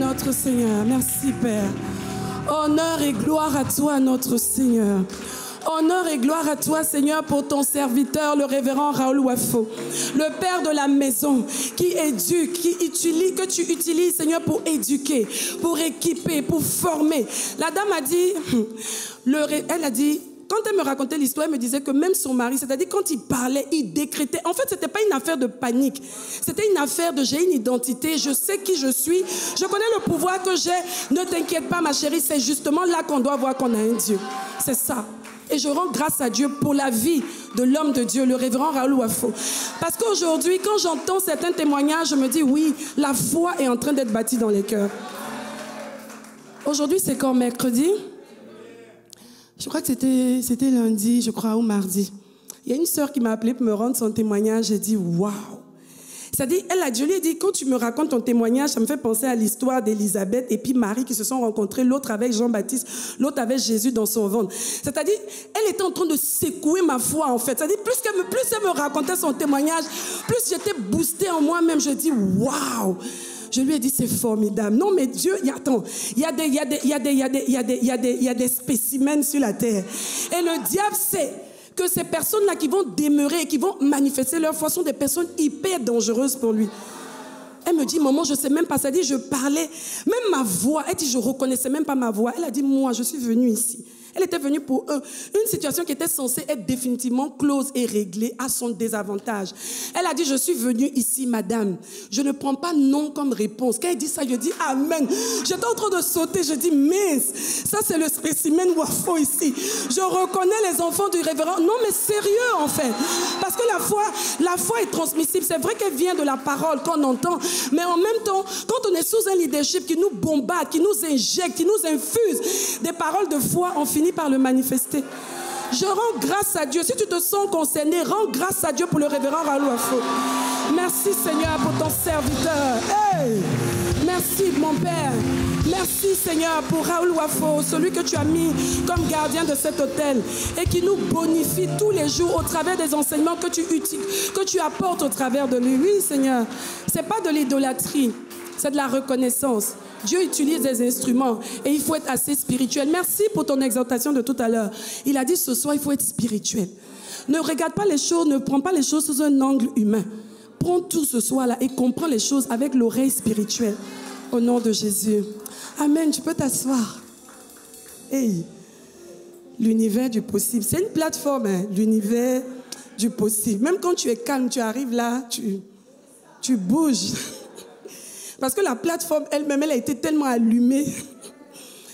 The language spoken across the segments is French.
notre Seigneur. Merci, Père. Honneur et gloire à toi, notre Seigneur. Honneur et gloire à toi, Seigneur, pour ton serviteur, le révérend Raoul Wafo, le père de la maison, qui éduque, que tu utilises, Seigneur, pour éduquer, pour équiper, pour former. La dame a dit, elle a dit, quand elle me racontait l'histoire, elle me disait que même son mari, c'est-à-dire quand il parlait, il décrétait. En fait, ce n'était pas une affaire de panique. C'était une affaire de j'ai une identité, je sais qui je suis, je connais le pouvoir que j'ai. Ne t'inquiète pas, ma chérie, c'est justement là qu'on doit voir qu'on a un Dieu. C'est ça. Et je rends grâce à Dieu pour la vie de l'homme de Dieu, le révérend Raoul Wafo. Parce qu'aujourd'hui, quand j'entends certains témoignages, je me dis, oui, la foi est en train d'être bâtie dans les cœurs. Aujourd'hui, c'est quand mercredi? Je crois que c'était lundi, je crois, ou mardi. Il y a une sœur qui m'a appelée pour me rendre son témoignage. J'ai dit, waouh! C'est-à-dire, je lui ai dit, quand tu me racontes ton témoignage, ça me fait penser à l'histoire d'Élisabeth et puis Marie qui se sont rencontrés, l'autre avec Jean-Baptiste, l'autre avec Jésus dans son ventre. C'est-à-dire, elle était en train de secouer ma foi, en fait. C'est-à-dire, plus elle me racontait son témoignage, plus j'étais boostée en moi-même. Je dis, waouh! Je lui ai dit, c'est formidable. Non, mais Dieu, attends, il y a des spécimens sur la terre. Et le diable sait que ces personnes-là qui vont demeurer et qui vont manifester leur foi sont des personnes hyper dangereuses pour lui. Elle me dit, maman, je ne sais même pas. Ça dit, je parlais, même ma voix. Elle dit, je ne reconnaissais même pas ma voix. Elle a dit, moi, je suis venue ici. Elle était venue pour une situation qui était censée être définitivement close et réglée à son désavantage. Elle a dit, je suis venue ici, madame. Je ne prends pas non comme réponse. Quand elle dit ça, je dis amen. J'étais en train de sauter. Je dis, mince, ça c'est le spécimen Wafo ici. Je reconnais les enfants du révérend. Non, mais sérieux en fait. Parce que la foi est transmissible. C'est vrai qu'elle vient de la parole qu'on entend. Mais en même temps, quand on est sous un leadership qui nous bombarde, qui nous injecte, qui nous infuse des paroles de foi, on finit par le manifester. Je rends grâce à Dieu. Si tu te sens concerné, rends grâce à Dieu pour le révérend Raoul Wafo. Merci Seigneur pour ton serviteur. Hey! Merci mon Père. Merci Seigneur pour Raoul Wafo, celui que tu as mis comme gardien de cet hôtel et qui nous bonifie tous les jours au travers des enseignements que tu apportes au travers de lui. Oui Seigneur, ce n'est pas de l'idolâtrie, c'est de la reconnaissance. Dieu utilise des instruments et il faut être assez spirituel. Merci pour ton exhortation de tout à l'heure. Il a dit ce soir, il faut être spirituel. Ne regarde pas les choses, ne prends pas les choses sous un angle humain. Prends tout ce soir-là et comprends les choses avec l'oreille spirituelle. Au nom de Jésus. Amen, tu peux t'asseoir. Hey, l'univers du possible. C'est une plateforme, hein, l'univers du possible. Même quand tu es calme, tu arrives là, tu bouges. Parce que la plateforme elle-même, elle a été tellement allumée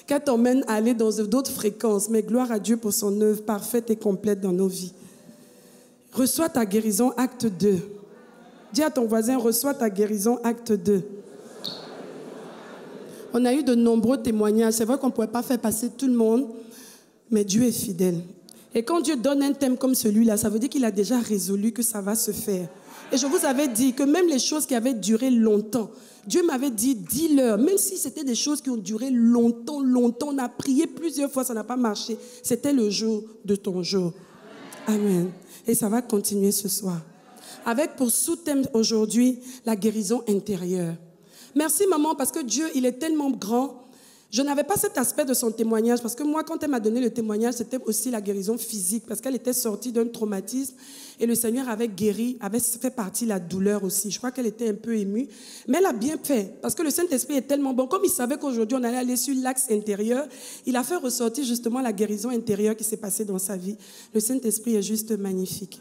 qu'elle t'emmène à aller dans d'autres fréquences. Mais gloire à Dieu pour son œuvre parfaite et complète dans nos vies. Reçois ta guérison, acte 2. Dis à ton voisin, reçois ta guérison, acte 2. On a eu de nombreux témoignages. C'est vrai qu'on ne pouvait pas faire passer tout le monde, mais Dieu est fidèle. Et quand Dieu donne un thème comme celui-là, ça veut dire qu'il a déjà résolu que ça va se faire. Et je vous avais dit que même les choses qui avaient duré longtemps, Dieu m'avait dit, dis-leur, même si c'était des choses qui ont duré longtemps, on a prié plusieurs fois, ça n'a pas marché. C'était le jour de ton jour. Amen. Et ça va continuer ce soir. Avec pour sous-thème aujourd'hui, la guérison intérieure. Merci maman, parce que Dieu, il est tellement grand. Je n'avais pas cet aspect de son témoignage, parce que moi, quand elle m'a donné le témoignage, c'était aussi la guérison physique, parce qu'elle était sortie d'un traumatisme, et le Seigneur avait guéri, avait fait partie de la douleur aussi. Je crois qu'elle était un peu émue, mais elle a bien fait, parce que le Saint-Esprit est tellement bon. Comme il savait qu'aujourd'hui, on allait aller sur l'axe intérieur, il a fait ressortir justement la guérison intérieure qui s'est passée dans sa vie. Le Saint-Esprit est juste magnifique.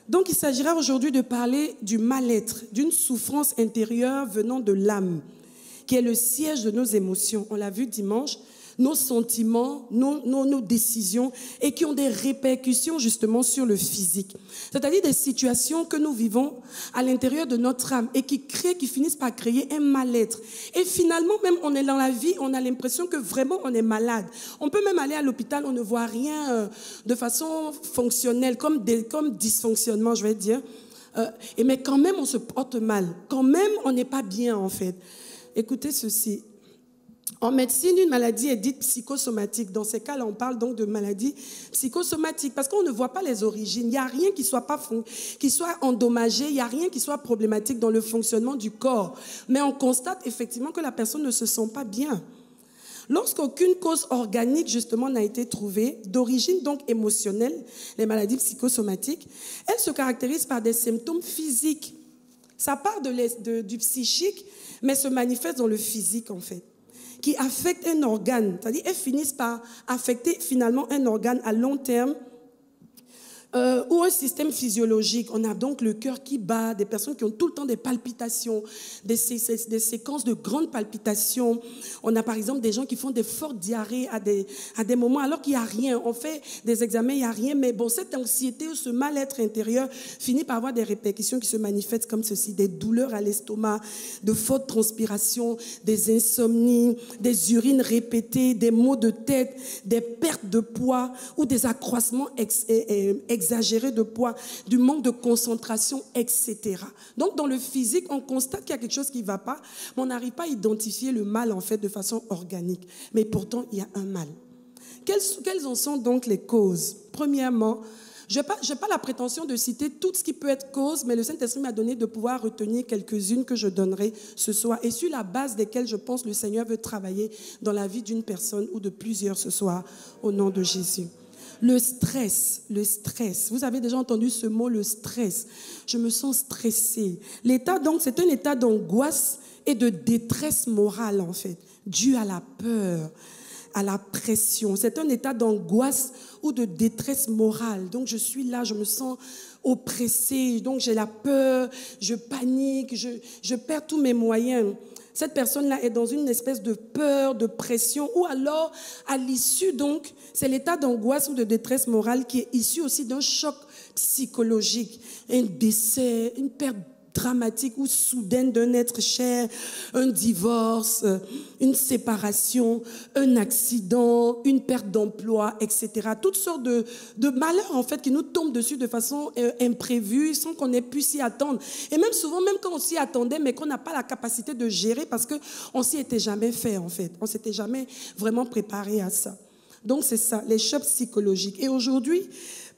Donc, il s'agira aujourd'hui de parler du mal-être, d'une souffrance intérieure venant de l'âme, qui est le siège de nos émotions. On l'a vu dimanche, nos sentiments, nos décisions, et qui ont des répercussions justement sur le physique. C'est-à-dire des situations que nous vivons à l'intérieur de notre âme et qui finissent par créer un mal-être. Et finalement, même on est dans la vie, on a l'impression que vraiment on est malade. On peut même aller à l'hôpital, on ne voit rien de façon fonctionnelle, comme dysfonctionnement, je vais dire. Mais quand même, on se porte mal. Quand même, on n'est pas bien en fait. Écoutez ceci. En médecine, une maladie est dite psychosomatique. Dans ces cas-là, on parle donc de maladie psychosomatique parce qu'on ne voit pas les origines. Il n'y a rien qui soit endommagé, il n'y a rien qui soit problématique dans le fonctionnement du corps. Mais on constate effectivement que la personne ne se sent pas bien. Lorsqu'aucune cause organique, justement, n'a été trouvée, d'origine donc émotionnelle, les maladies psychosomatiques, elles se caractérisent par des symptômes physiques. Ça part du psychique, mais se manifeste dans le physique, en fait, qui affectent un organe. C'est-à-dire, elles finissent par affecter finalement un organe à long terme ou un système physiologique. On a donc le cœur qui bat, des personnes qui ont tout le temps des palpitations, des séquences de grandes palpitations. On a par exemple des gens qui font des fortes diarrhées à des moments alors qu'il n'y a rien. On fait des examens, il n'y a rien, mais bon, cette anxiété ou ce mal-être intérieur finit par avoir des répercussions qui se manifestent comme ceci, des douleurs à l'estomac, de fortes transpirations, des insomnies, des urines répétées, des maux de tête, des pertes de poids ou des accroissements exagéré de poids, du manque de concentration, etc. Donc, dans le physique, on constate qu'il y a quelque chose qui ne va pas, mais on n'arrive pas à identifier le mal, en fait, de façon organique. Mais pourtant, il y a un mal. Quelles en sont donc les causes? Premièrement, je n'ai pas la prétention de citer tout ce qui peut être cause, mais le Saint-Esprit m'a donné de pouvoir retenir quelques-unes que je donnerai ce soir et sur la base desquelles je pense que le Seigneur veut travailler dans la vie d'une personne ou de plusieurs ce soir, au nom de Jésus. Le stress. Vous avez déjà entendu ce mot, le stress. Je me sens stressée. L'état, donc, c'est un état d'angoisse et de détresse morale, en fait, dû à la peur, à la pression. C'est un état d'angoisse ou de détresse morale. Donc, je suis là, je me sens oppressée. Donc, j'ai la peur, je panique, je perds tous mes moyens. Cette personne-là est dans une espèce de peur, de pression, ou alors, à l'issue, donc, c'est l'état d'angoisse ou de détresse morale qui est issu aussi d'un choc psychologique, un décès, une perte dramatique ou soudaine d'un être cher, un divorce, une séparation, un accident, une perte d'emploi, etc. Toutes sortes de malheurs, en fait, qui nous tombent dessus de façon imprévue, sans qu'on ait pu s'y attendre. Et même souvent, même quand on s'y attendait, mais qu'on n'a pas la capacité de gérer parce qu'on s'y était jamais fait, en fait. On s'était jamais vraiment préparé à ça. Donc, c'est ça, les chocs psychologiques. Et aujourd'hui,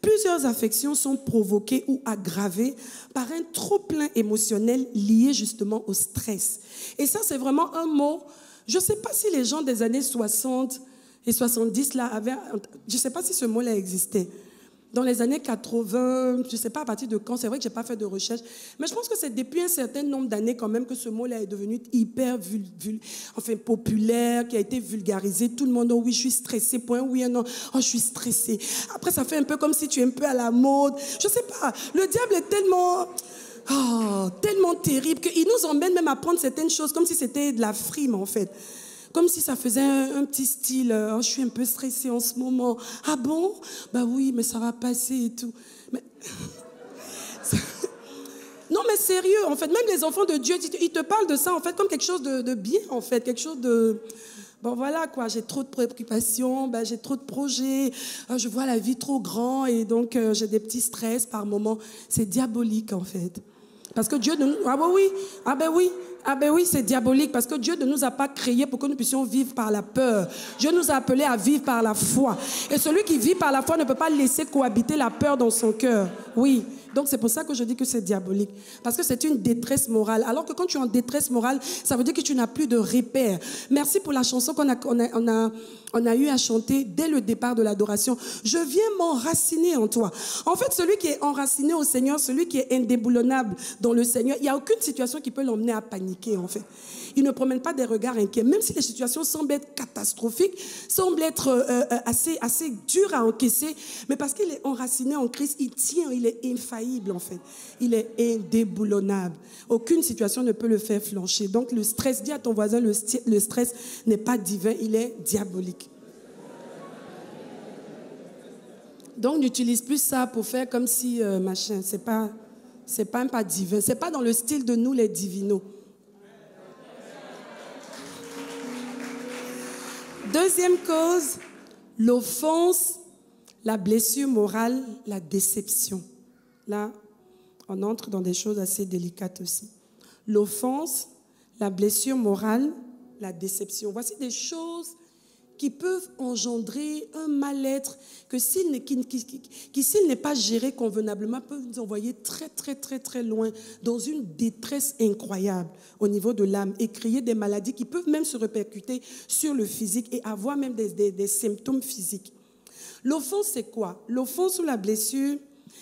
plusieurs affections sont provoquées ou aggravées par un trop-plein émotionnel lié justement au stress. Et ça, c'est vraiment un mot, je ne sais pas si les gens des années 60 et 70 là avaient, je ne sais pas si ce mot-là existait. Dans les années 80, je ne sais pas à partir de quand, c'est vrai que je n'ai pas fait de recherche, mais je pense que c'est depuis un certain nombre d'années quand même que ce mot-là est devenu hyper populaire, qui a été vulgarisé. Tout le monde, oh oui, je suis stressée, point, oui, non, oh, je suis stressée. Après, ça fait un peu comme si tu es un peu à la mode. Je ne sais pas, le diable est tellement terrible qu'il nous emmène même à prendre certaines choses comme si c'était de la frime, en fait. Comme si ça faisait un petit style, oh, je suis un peu stressée en ce moment. Ah bon? Bah oui, mais ça va passer et tout. Mais... Non, mais sérieux, en fait, même les enfants de Dieu, ils te parlent de ça, en fait, comme quelque chose de bien, en fait, quelque chose de... Bon, voilà, quoi, j'ai trop de préoccupations, ben, j'ai trop de projets, je vois la vie trop grand et donc j'ai des petits stress par moment. C'est diabolique, en fait. Parce que Dieu... Ah ben oui, c'est diabolique parce que Dieu ne nous a pas créés pour que nous puissions vivre par la peur. Dieu nous a appelés à vivre par la foi. Et celui qui vit par la foi ne peut pas laisser cohabiter la peur dans son cœur. Oui. Donc c'est pour ça que je dis que c'est diabolique. Parce que c'est une détresse morale. Alors que quand tu es en détresse morale, ça veut dire que tu n'as plus de repères. Merci pour la chanson qu'on a eu à chanter dès le départ de l'adoration. Je viens m'enraciner en toi. En fait, celui qui est enraciné au Seigneur, celui qui est indéboulonnable dans le Seigneur, il n'y a aucune situation qui peut l'emmener à paniquer, en fait. Il ne promène pas des regards inquiets. Même si les situations semblent être catastrophiques, semblent être assez dures à encaisser, mais parce qu'il est enraciné en Christ, il tient, il est infaillible, en fait. Il est indéboulonnable. Aucune situation ne peut le faire flancher. Donc le stress, dis à ton voisin, le stress n'est pas divin, il est diabolique. Donc n'utilise plus ça pour faire comme si, machin, c'est pas divin. C'est pas dans le style de nous les divinos. Deuxième cause, l'offense, la blessure morale, la déception. Là, on entre dans des choses assez délicates aussi. L'offense, la blessure morale, la déception. Voici des choses qui peuvent engendrer un mal-être que s'il n'est pas géré convenablement, peuvent nous envoyer très, très, très, très loin dans une détresse incroyable au niveau de l'âme et créer des maladies qui peuvent même se répercuter sur le physique et avoir même des symptômes physiques. L'offense, c'est quoi? L'offense ou la blessure,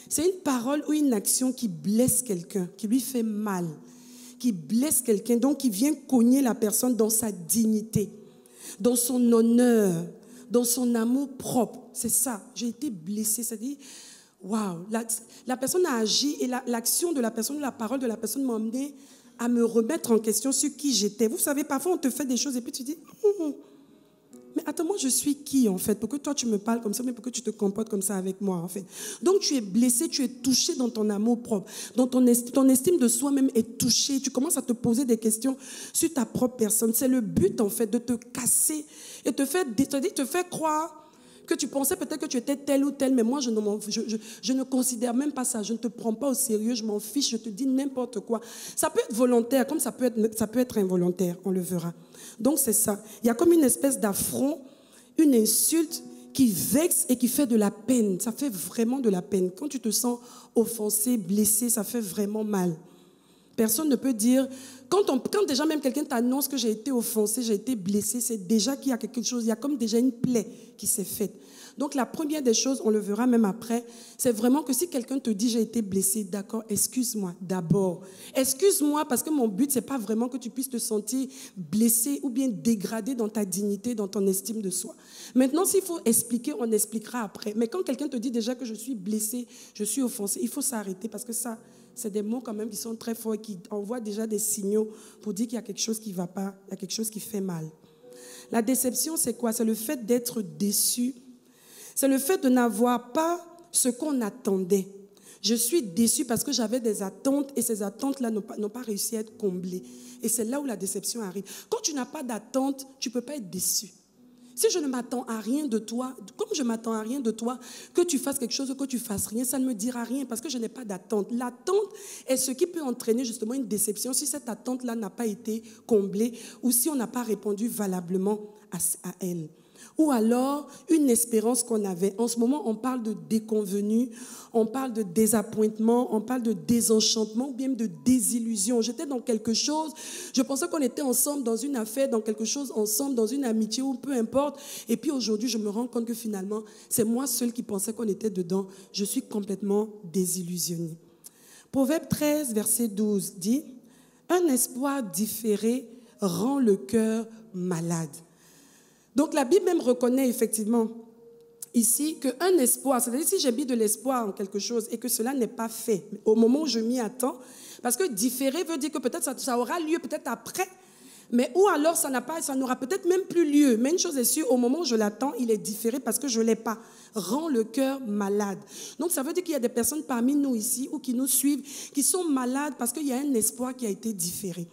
c'est une parole ou une action qui blesse quelqu'un, qui lui fait mal, qui blesse quelqu'un, donc qui vient cogner la personne dans sa dignité, dans son honneur, dans son amour propre. C'est ça, j'ai été blessée, c'est-à-dire, waouh, la personne a agi et l'action de la personne, la parole de la personne m'a amené à me remettre en question sur qui j'étais. Vous savez, parfois on te fait des choses et puis tu dis, mais attends, moi je suis qui en fait? Pour que toi tu me parles comme ça, mais pour que tu te comportes comme ça avec moi en fait. Donc tu es blessé, tu es touché dans ton amour propre, dans ton estime de soi-même est touchée. Tu commences à te poser des questions sur ta propre personne. C'est le but en fait de te casser et te faire croire que tu pensais peut-être que tu étais tel ou tel, mais moi je ne considère même pas ça, je ne te prends pas au sérieux, je m'en fiche, je te dis n'importe quoi. Ça peut être volontaire comme ça peut être involontaire, on le verra. Donc c'est ça, il y a comme une espèce d'affront, une insulte qui vexe et qui fait de la peine, ça fait vraiment de la peine. Quand tu te sens offensé, blessé, ça fait vraiment mal. Personne ne peut dire, quand déjà même quelqu'un t'annonce que j'ai été offensé, j'ai été blessé, c'est déjà qu'il y a quelque chose, il y a comme déjà une plaie qui s'est faite. Donc la première des choses, on le verra même après, c'est vraiment que si quelqu'un te dit j'ai été blessé, d'accord, excuse-moi d'abord. Excuse-moi parce que mon but, c'est pas vraiment que tu puisses te sentir blessé ou bien dégradé dans ta dignité, dans ton estime de soi. Maintenant, s'il faut expliquer, on expliquera après. Mais quand quelqu'un te dit déjà que je suis blessé, je suis offensé, il faut s'arrêter parce que ça, c'est des mots quand même qui sont très forts et qui envoient déjà des signaux pour dire qu'il y a quelque chose qui ne va pas, il y a quelque chose qui fait mal. La déception, c'est quoi? C'est le fait d'être déçu. C'est le fait de n'avoir pas ce qu'on attendait. Je suis déçu parce que j'avais des attentes et ces attentes-là n'ont pas réussi à être comblées. Et c'est là où la déception arrive. Quand tu n'as pas d'attente, tu ne peux pas être déçu. Si je ne m'attends à rien de toi, comme je ne m'attends à rien de toi, que tu fasses quelque chose ou que tu fasses rien, ça ne me dira rien parce que je n'ai pas d'attente. L'attente est ce qui peut entraîner justement une déception si cette attente-là n'a pas été comblée ou si on n'a pas répondu valablement à elle. Ou alors une espérance qu'on avait. En ce moment, on parle de déconvenue, on parle de désappointement, on parle de désenchantement ou bien de désillusion. J'étais dans quelque chose, je pensais qu'on était ensemble dans une affaire, dans quelque chose ensemble, dans une amitié ou peu importe. Et puis aujourd'hui, je me rends compte que finalement, c'est moi seul qui pensais qu'on était dedans. Je suis complètement désillusionnée. Proverbe 13, verset 12 dit « Un espoir différé rend le cœur malade. » Donc la Bible même reconnaît effectivement ici qu'un espoir, c'est-à-dire si j'ai mis de l'espoir en quelque chose et que cela n'est pas fait au moment où je m'y attends, parce que différer veut dire que peut-être ça aura lieu peut-être après, mais ou alors ça n'aura peut-être même plus lieu. Mais une chose est sûre, au moment où je l'attends, il est différé parce que je ne l'ai pas. Rend le cœur malade. Donc ça veut dire qu'il y a des personnes parmi nous ici ou qui nous suivent qui sont malades parce qu'il y a un espoir qui a été différé.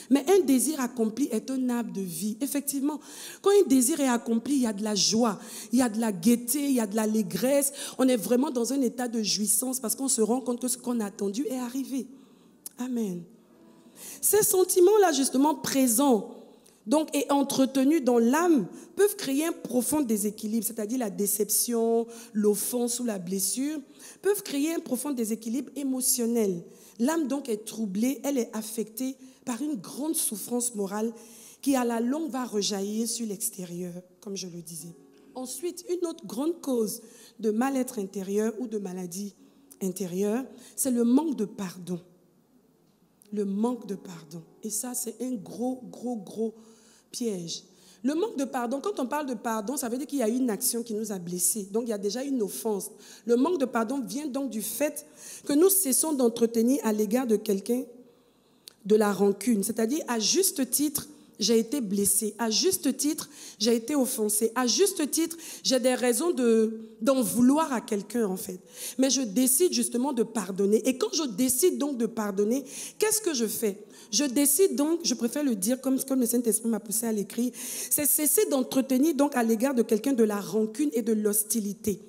Mais un désir accompli est un arbre de vie. Effectivement, quand un désir est accompli, il y a de la joie, il y a de la gaieté, il y a de l'allégresse. On est vraiment dans un état de jouissance parce qu'on se rend compte que ce qu'on a attendu est arrivé. Amen. Ces sentiments-là, justement, présents donc, et entretenus dans l'âme, peuvent créer un profond déséquilibre, c'est-à-dire la déception, l'offense ou la blessure, peuvent créer un profond déséquilibre émotionnel. L'âme, donc, est troublée, elle est affectée par une grande souffrance morale qui, à la longue, va rejaillir sur l'extérieur, comme je le disais. Ensuite, une autre grande cause de mal-être intérieur ou de maladie intérieure, c'est le manque de pardon. Le manque de pardon. Et ça, c'est un gros piège. Le manque de pardon, quand on parle de pardon, ça veut dire qu'il y a une action qui nous a blessés. Donc, il y a déjà une offense. Le manque de pardon vient donc du fait que nous cessons d'entretenir à l'égard de quelqu'un de la rancune. C'est-à-dire, à juste titre, j'ai été blessé. À juste titre, j'ai été offensé. À juste titre, j'ai des raisons d'en vouloir à quelqu'un, en fait. Mais je décide justement de pardonner. Et quand je décide donc de pardonner, qu'est-ce que je fais? Je décide donc, je préfère le dire comme le Saint-Esprit m'a poussé à l'écrire, c'est cesser d'entretenir donc à l'égard de quelqu'un de la rancune et de l'hostilité.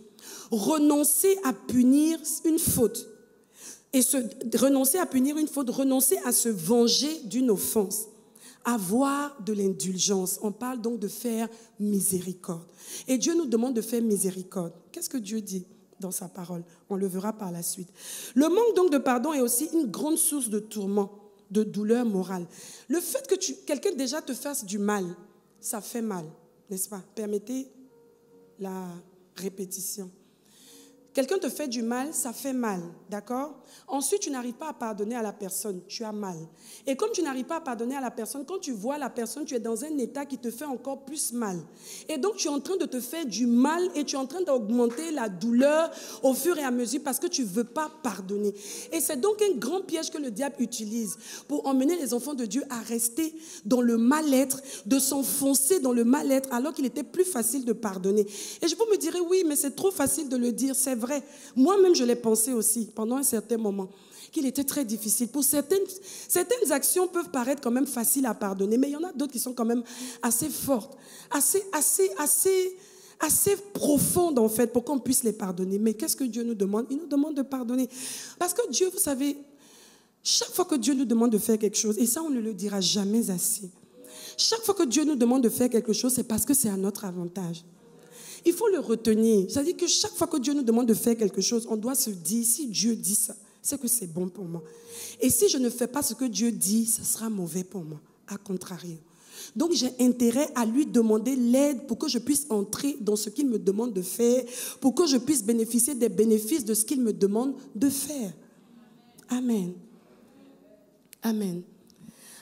Renoncer à punir une faute. Et renoncer à punir une faute, renoncer à se venger d'une offense. avoir de l'indulgence. On parle donc de faire miséricorde. Et Dieu nous demande de faire miséricorde. Qu'est-ce que Dieu dit dans sa parole? On le verra par la suite. Le manque donc de pardon est aussi une grande source de tourment, de douleur morale. Le fait que quelqu'un déjà te fasse du mal, ça fait mal, n'est-ce pas? Permettez la répétition. Quelqu'un te fait du mal, ça fait mal, d'accord? Ensuite, tu n'arrives pas à pardonner à la personne, tu as mal. Et comme tu n'arrives pas à pardonner à la personne, quand tu vois la personne, tu es dans un état qui te fait encore plus mal. Et donc, tu es en train de te faire du mal et tu es en train d'augmenter la douleur au fur et à mesure parce que tu ne veux pas pardonner. Et c'est donc un grand piège que le diable utilise pour emmener les enfants de Dieu à rester dans le mal-être, de s'enfoncer dans le mal-être alors qu'il était plus facile de pardonner. Et vous me direz, oui, mais c'est trop facile de le dire, c'est vrai. Moi-même, je l'ai pensé aussi pendant un certain moment, qu'il était très difficile. Pour certaines actions peuvent paraître quand même faciles à pardonner, mais il y en a d'autres qui sont quand même assez fortes, assez profondes en fait, pour qu'on puisse les pardonner. Mais qu'est-ce que Dieu nous demande? Il nous demande de pardonner. Parce que Dieu, vous savez, chaque fois que Dieu nous demande de faire quelque chose, et ça on ne le dira jamais assez, chaque fois que Dieu nous demande de faire quelque chose, c'est parce que c'est à notre avantage. Il faut le retenir. C'est-à-dire que chaque fois que Dieu nous demande de faire quelque chose, on doit se dire, si Dieu dit ça, c'est que c'est bon pour moi. Et si je ne fais pas ce que Dieu dit, ce sera mauvais pour moi, à contrario. Donc j'ai intérêt à lui demander l'aide pour que je puisse entrer dans ce qu'il me demande de faire, pour que je puisse bénéficier des bénéfices de ce qu'il me demande de faire. Amen. Amen.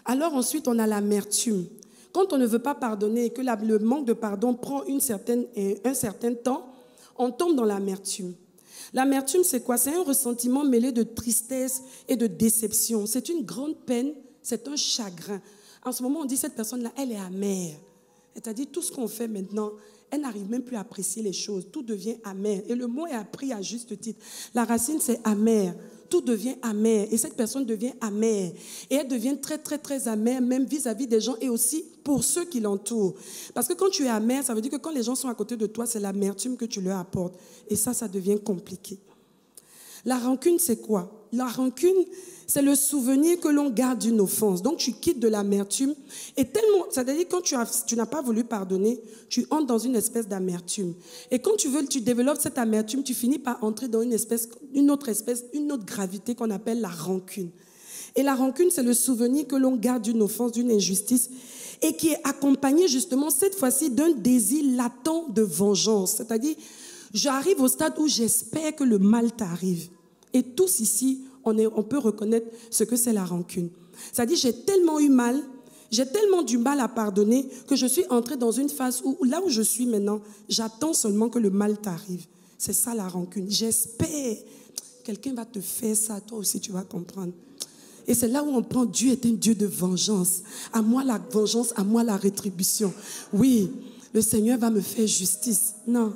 Alors ensuite, on a l'amertume. Quand on ne veut pas pardonner et que le manque de pardon prend un certain temps, on tombe dans l'amertume. L'amertume, c'est quoi? C'est un ressentiment mêlé de tristesse et de déception. C'est une grande peine, c'est un chagrin. En ce moment, on dit cette personne-là, elle est amère. C'est-à-dire tout ce qu'on fait maintenant, elle n'arrive même plus à apprécier les choses. Tout devient amer. Et le mot est appris à juste titre. La racine, c'est amer. Tout devient amer. Et cette personne devient amère. Et elle devient très, très, très amère, même vis-à-vis des gens et aussi pour ceux qui l'entourent. Parce que quand tu es amer, ça veut dire que quand les gens sont à côté de toi, c'est l'amertume que tu leur apportes. Et ça devient compliqué. La rancune, c'est quoi? La rancune, c'est le souvenir que l'on garde d'une offense. Donc, tu quittes de l'amertume. Et tellement, c'est-à-dire quand tu n'as pas voulu pardonner, tu entres dans une espèce d'amertume. Et quand tu développes cette amertume, tu finis par entrer dans une autre gravité qu'on appelle la rancune. Et la rancune, c'est le souvenir que l'on garde d'une offense, d'une injustice, et qui est accompagné justement cette fois-ci d'un désir latent de vengeance. C'est-à-dire, j'arrive au stade où j'espère que le mal t'arrive. Et tous ici, on peut reconnaître ce que c'est la rancune. C'est-à-dire, j'ai tellement eu mal, j'ai tellement du mal à pardonner que je suis entrée dans une phase où, là où je suis maintenant, j'attends seulement que le mal t'arrive. C'est ça la rancune. J'espère, quelqu'un va te faire ça, toi aussi tu vas comprendre. Et c'est là où on prend Dieu est un Dieu de vengeance. À moi la vengeance, à moi la rétribution. Oui, le Seigneur va me faire justice. Non.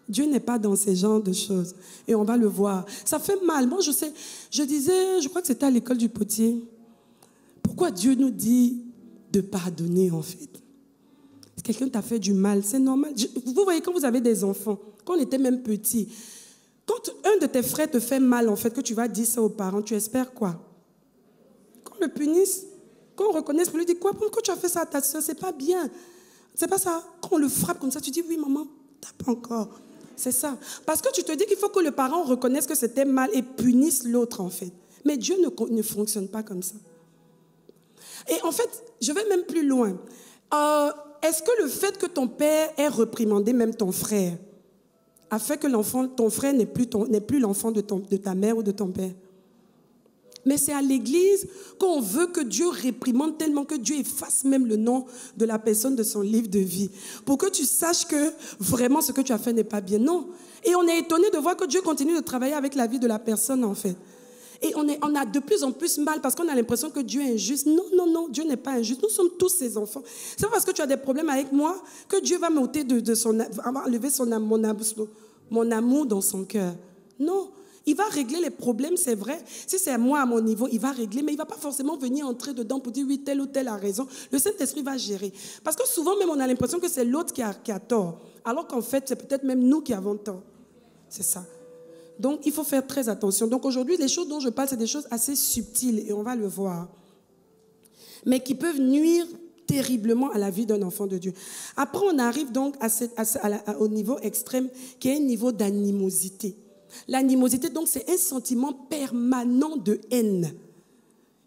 Dieu n'est pas dans ces genres de choses. Et on va le voir. Ça fait mal. Moi, je crois que c'était à l'école du potier. Pourquoi Dieu nous dit de pardonner, en fait? Si quelqu'un t'a fait du mal, c'est normal. Vous voyez, quand vous avez des enfants, quand on était même petit, quand un de tes frères te fait mal, en fait, que tu vas dire ça aux parents, tu espères quoi? Qu'on le punisse? Qu'on reconnaisse pour lui dire quoi? Pourquoi tu as fait ça à ta soeur? C'est pas bien. C'est pas ça. Quand on le frappe comme ça, tu dis oui, maman, tape encore. C'est ça. Parce que tu te dis qu'il faut que le parent reconnaisse que c'était mal et punisse l'autre, en fait. Mais Dieu ne fonctionne pas comme ça. Et en fait, je vais même plus loin. Est-ce que le fait que ton père ait reprimandé même ton frère a fait que ton frère n'est plus l'enfant de ta mère ou de ton père? Mais c'est à l'église qu'on veut que Dieu réprimande tellement que Dieu efface même le nom de la personne de son livre de vie. Pour que tu saches que vraiment ce que tu as fait n'est pas bien. Non. Et on est étonné de voir que Dieu continue de travailler avec la vie de la personne en fait. Et on a de plus en plus mal parce qu'on a l'impression que Dieu est injuste. Non, non, non, Dieu n'est pas injuste. Nous sommes tous ses enfants. C'est pas parce que tu as des problèmes avec moi que Dieu va m'ôter enlever mon amour dans son cœur. Non. Il va régler les problèmes, c'est vrai. Si c'est moi à mon niveau, il va régler, mais il ne va pas forcément venir entrer dedans pour dire oui, tel ou tel a raison. Le Saint-Esprit va gérer. Parce que souvent même, on a l'impression que c'est l'autre qui a tort, alors qu'en fait, c'est peut-être même nous qui avons tort. C'est ça. Donc, il faut faire très attention. Donc, aujourd'hui, les choses dont je parle, c'est des choses assez subtiles, et on va le voir. Mais qui peuvent nuire terriblement à la vie d'un enfant de Dieu. Après, on arrive donc au niveau extrême, qui est un niveau d'animosité. L'animosité, donc, c'est un sentiment permanent de haine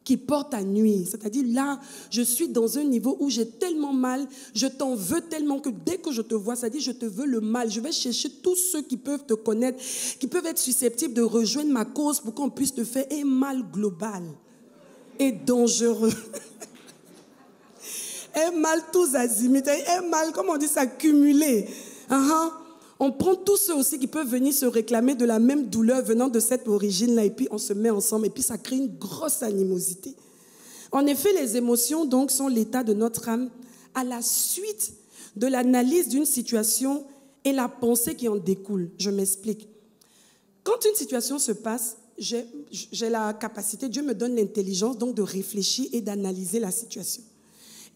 qui porte à nuire. C'est-à-dire, là, je suis dans un niveau où j'ai tellement mal, je t'en veux tellement que dès que je te vois, ça dit, je te veux le mal. Je vais chercher tous ceux qui peuvent te connaître, qui peuvent être susceptibles de rejoindre ma cause pour qu'on puisse te faire un mal global et dangereux. Un mal tous azimuts, un mal, comment on dit ça, cumulé. On prend tous ceux aussi qui peuvent venir se réclamer de la même douleur venant de cette origine-là, et puis on se met ensemble, et puis ça crée une grosse animosité. En effet, les émotions donc sont l'état de notre âme à la suite de l'analyse d'une situation et la pensée qui en découle. Je m'explique. Quand une situation se passe, j'ai la capacité, Dieu me donne l'intelligence donc de réfléchir et d'analyser la situation.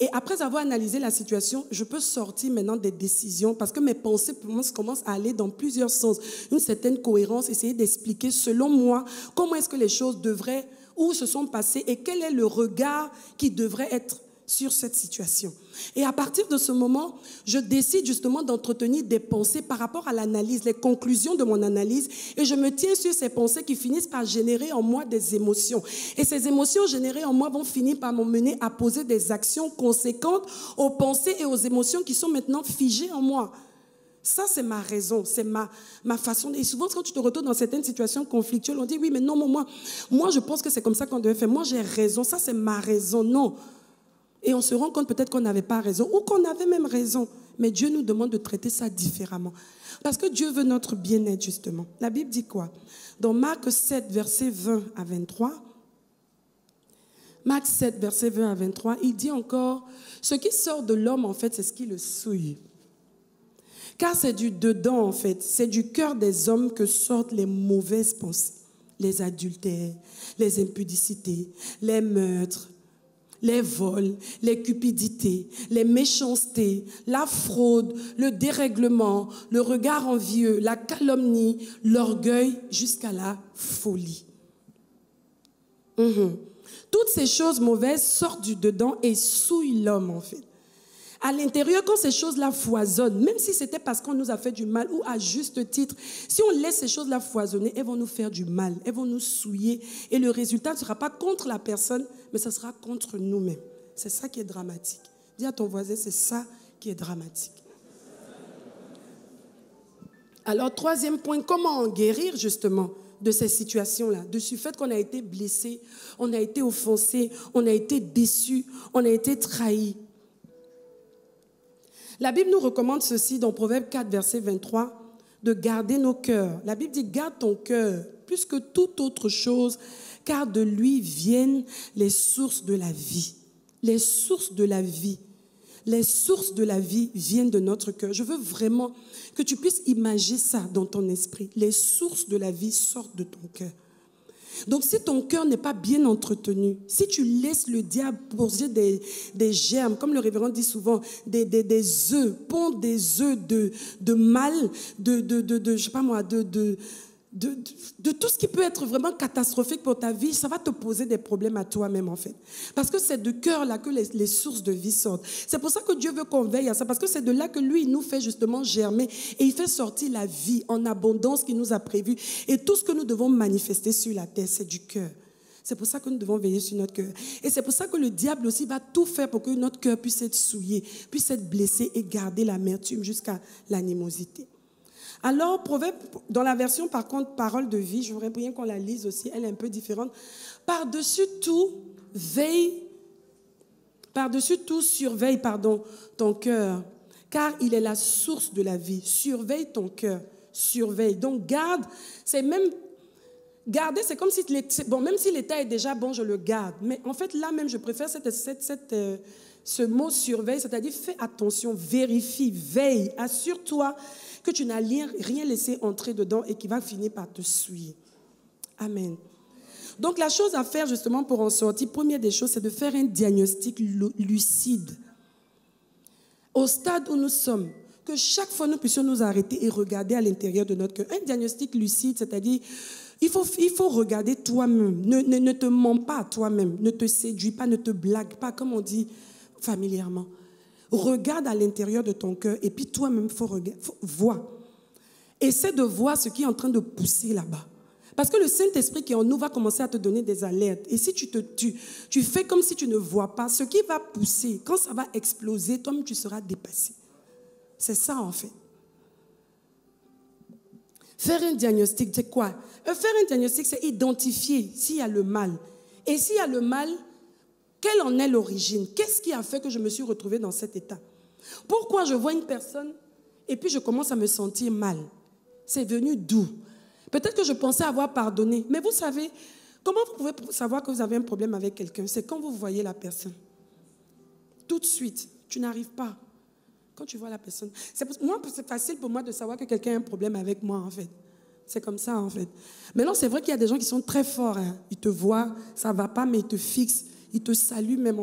Et après avoir analysé la situation, je peux sortir maintenant des décisions parce que mes pensées commencent à aller dans plusieurs sens. Une certaine cohérence, essayer d'expliquer selon moi comment est-ce que les choses devraient, où se sont passées et quel est le regard qui devrait être sur cette situation. Et à partir de ce moment, je décide justement d'entretenir des pensées par rapport à l'analyse, les conclusions de mon analyse, et je me tiens sur ces pensées qui finissent par générer en moi des émotions. Et ces émotions générées en moi vont finir par m'emmener à poser des actions conséquentes aux pensées et aux émotions qui sont maintenant figées en moi. Ça, c'est ma raison, c'est ma façon. Et souvent, quand tu te retrouves dans certaines situations conflictuelles, on dit, oui, mais non, moi je pense que c'est comme ça qu'on devait faire. Moi, j'ai raison, ça, c'est ma raison. Non. Et on se rend compte peut-être qu'on n'avait pas raison ou qu'on avait même raison. Mais Dieu nous demande de traiter ça différemment. Parce que Dieu veut notre bien-être, justement. La Bible dit quoi? Dans Marc 7, versets 20 à 23, Marc 7, versets 20 à 23, il dit encore, ce qui sort de l'homme, en fait, c'est ce qui le souille. Car c'est du dedans, en fait, c'est du cœur des hommes que sortent les mauvaises pensées. Les adultères, les impudicités, les meurtres, les vols, les cupidités, les méchancetés, la fraude, le dérèglement, le regard envieux, la calomnie, l'orgueil, jusqu'à la folie. Toutes ces choses mauvaises sortent du dedans et souillent l'homme, en fait. À l'intérieur, quand ces choses-là foisonnent, même si c'était parce qu'on nous a fait du mal ou à juste titre, si on laisse ces choses-là foisonner, elles vont nous faire du mal, elles vont nous souiller. Et le résultat ne sera pas contre la personne, mais ça sera contre nous-mêmes. C'est ça qui est dramatique. Dis à ton voisin, c'est ça qui est dramatique. Alors, troisième point, comment en guérir justement de ces situations-là, de ce fait qu'on a été blessé, on a été offensé, on a été déçu, on a été trahi. La Bible nous recommande ceci dans Proverbe 4, verset 23, de garder nos cœurs. La Bible dit, garde ton cœur plus que toute autre chose, car de lui viennent les sources de la vie. Les sources de la vie. Les sources de la vie viennent de notre cœur. Je veux vraiment que tu puisses imaginer ça dans ton esprit. Les sources de la vie sortent de ton cœur. Donc, si ton cœur n'est pas bien entretenu, si tu laisses le diable poser des germes, comme le révérend dit souvent, des œufs, pondre des œufs de mal, je sais pas moi, de tout ce qui peut être vraiment catastrophique pour ta vie, ça va te poser des problèmes à toi-même en fait. Parce que c'est de cœur là que les sources de vie sortent. C'est pour ça que Dieu veut qu'on veille à ça, parce que c'est de là que lui, il nous fait justement germer et il fait sortir la vie en abondance qu'il nous a prévu. Et tout ce que nous devons manifester sur la terre, c'est du cœur. C'est pour ça que nous devons veiller sur notre cœur. Et c'est pour ça que le diable aussi va tout faire pour que notre cœur puisse être souillé, puisse être blessé et garder l'amertume jusqu'à l'animosité. Alors, Proverbe, dans la version, par contre, parole de vie, je voudrais bien qu'on la lise aussi, elle est un peu différente. Par-dessus tout, surveille ton cœur, car il est la source de la vie. Surveille ton cœur, surveille. Donc, garder, c'est comme si, même si l'état est déjà bon, je le garde. Mais en fait, là même, je préfère ce mot surveille, c'est-à-dire fais attention, vérifie, veille, assure-toi que tu n'as rien laissé entrer dedans et qui va finir par te souiller. Amen. Donc la chose à faire justement pour en sortir, première des choses, c'est de faire un diagnostic lucide. Au stade où nous sommes, que chaque fois nous puissions nous arrêter et regarder à l'intérieur de notre cœur. Un diagnostic lucide, c'est-à-dire il faut regarder toi-même. Ne te mens pas à toi-même, ne te séduis pas, ne te blague pas, comme on dit familièrement. Regarde à l'intérieur de ton cœur et puis toi-même, vois. Essaie de voir ce qui est en train de pousser là-bas. Parce que le Saint-Esprit qui est en nous va commencer à te donner des alertes. Et si tu fais comme si tu ne vois pas, ce qui va pousser, quand ça va exploser, toi-même tu seras dépassé. C'est ça en fait. Faire un diagnostic, c'est quoi? Faire un diagnostic, c'est identifier s'il y a le mal. Et s'il y a le mal, quelle en est l'origine? Qu'est-ce qui a fait que je me suis retrouvée dans cet état? Pourquoi je vois une personne et puis je commence à me sentir mal? C'est venu d'où? Peut-être que je pensais avoir pardonné. Mais vous savez, comment vous pouvez savoir que vous avez un problème avec quelqu'un? C'est quand vous voyez la personne. Tout de suite, tu n'arrives pas. Quand tu vois la personne. C'est facile pour moi de savoir que quelqu'un a un problème avec moi, en fait. C'est comme ça, en fait. Maintenant, c'est vrai qu'il y a des gens qui sont très forts. Hein. Ils te voient, ça ne va pas, mais ils te fixent. Ils te saluent même.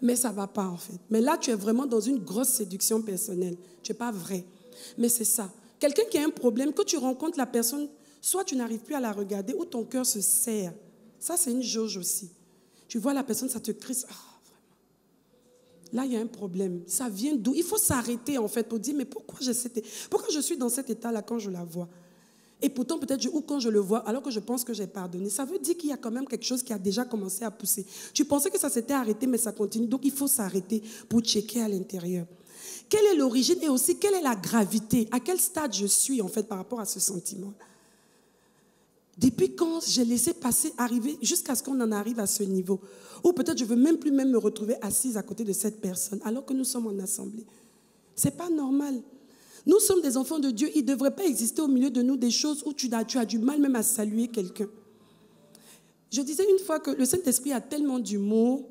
Mais ça ne va pas, en fait. Mais là, tu es vraiment dans une grosse séduction personnelle. Tu n'es pas vrai. Mais c'est ça. Quelqu'un qui a un problème, quand tu rencontres la personne, soit tu n'arrives plus à la regarder, ou ton cœur se serre. Ça, c'est une jauge aussi. Tu vois la personne, ça te crie. Ah, vraiment. Là, il y a un problème. Ça vient d'où? Il faut s'arrêter, en fait, pour dire, mais pourquoi je suis dans cet état-là quand je la vois? Et pourtant, peut-être, ou quand je le vois, alors que je pense que j'ai pardonné, ça veut dire qu'il y a quand même quelque chose qui a déjà commencé à pousser. Tu pensais que ça s'était arrêté, mais ça continue. Donc, il faut s'arrêter pour checker à l'intérieur. Quelle est l'origine et aussi quelle est la gravité? À quel stade je suis, en fait, par rapport à ce sentiment? Depuis quand j'ai laissé arriver jusqu'à ce qu'on en arrive à ce niveau? Ou peut-être je ne veux même plus me retrouver assise à côté de cette personne alors que nous sommes en assemblée. Ce n'est pas normal. Nous sommes des enfants de Dieu. Il ne devrait pas exister au milieu de nous des choses où tu as du mal même à saluer quelqu'un. Je disais une fois que le Saint-Esprit a tellement d'humour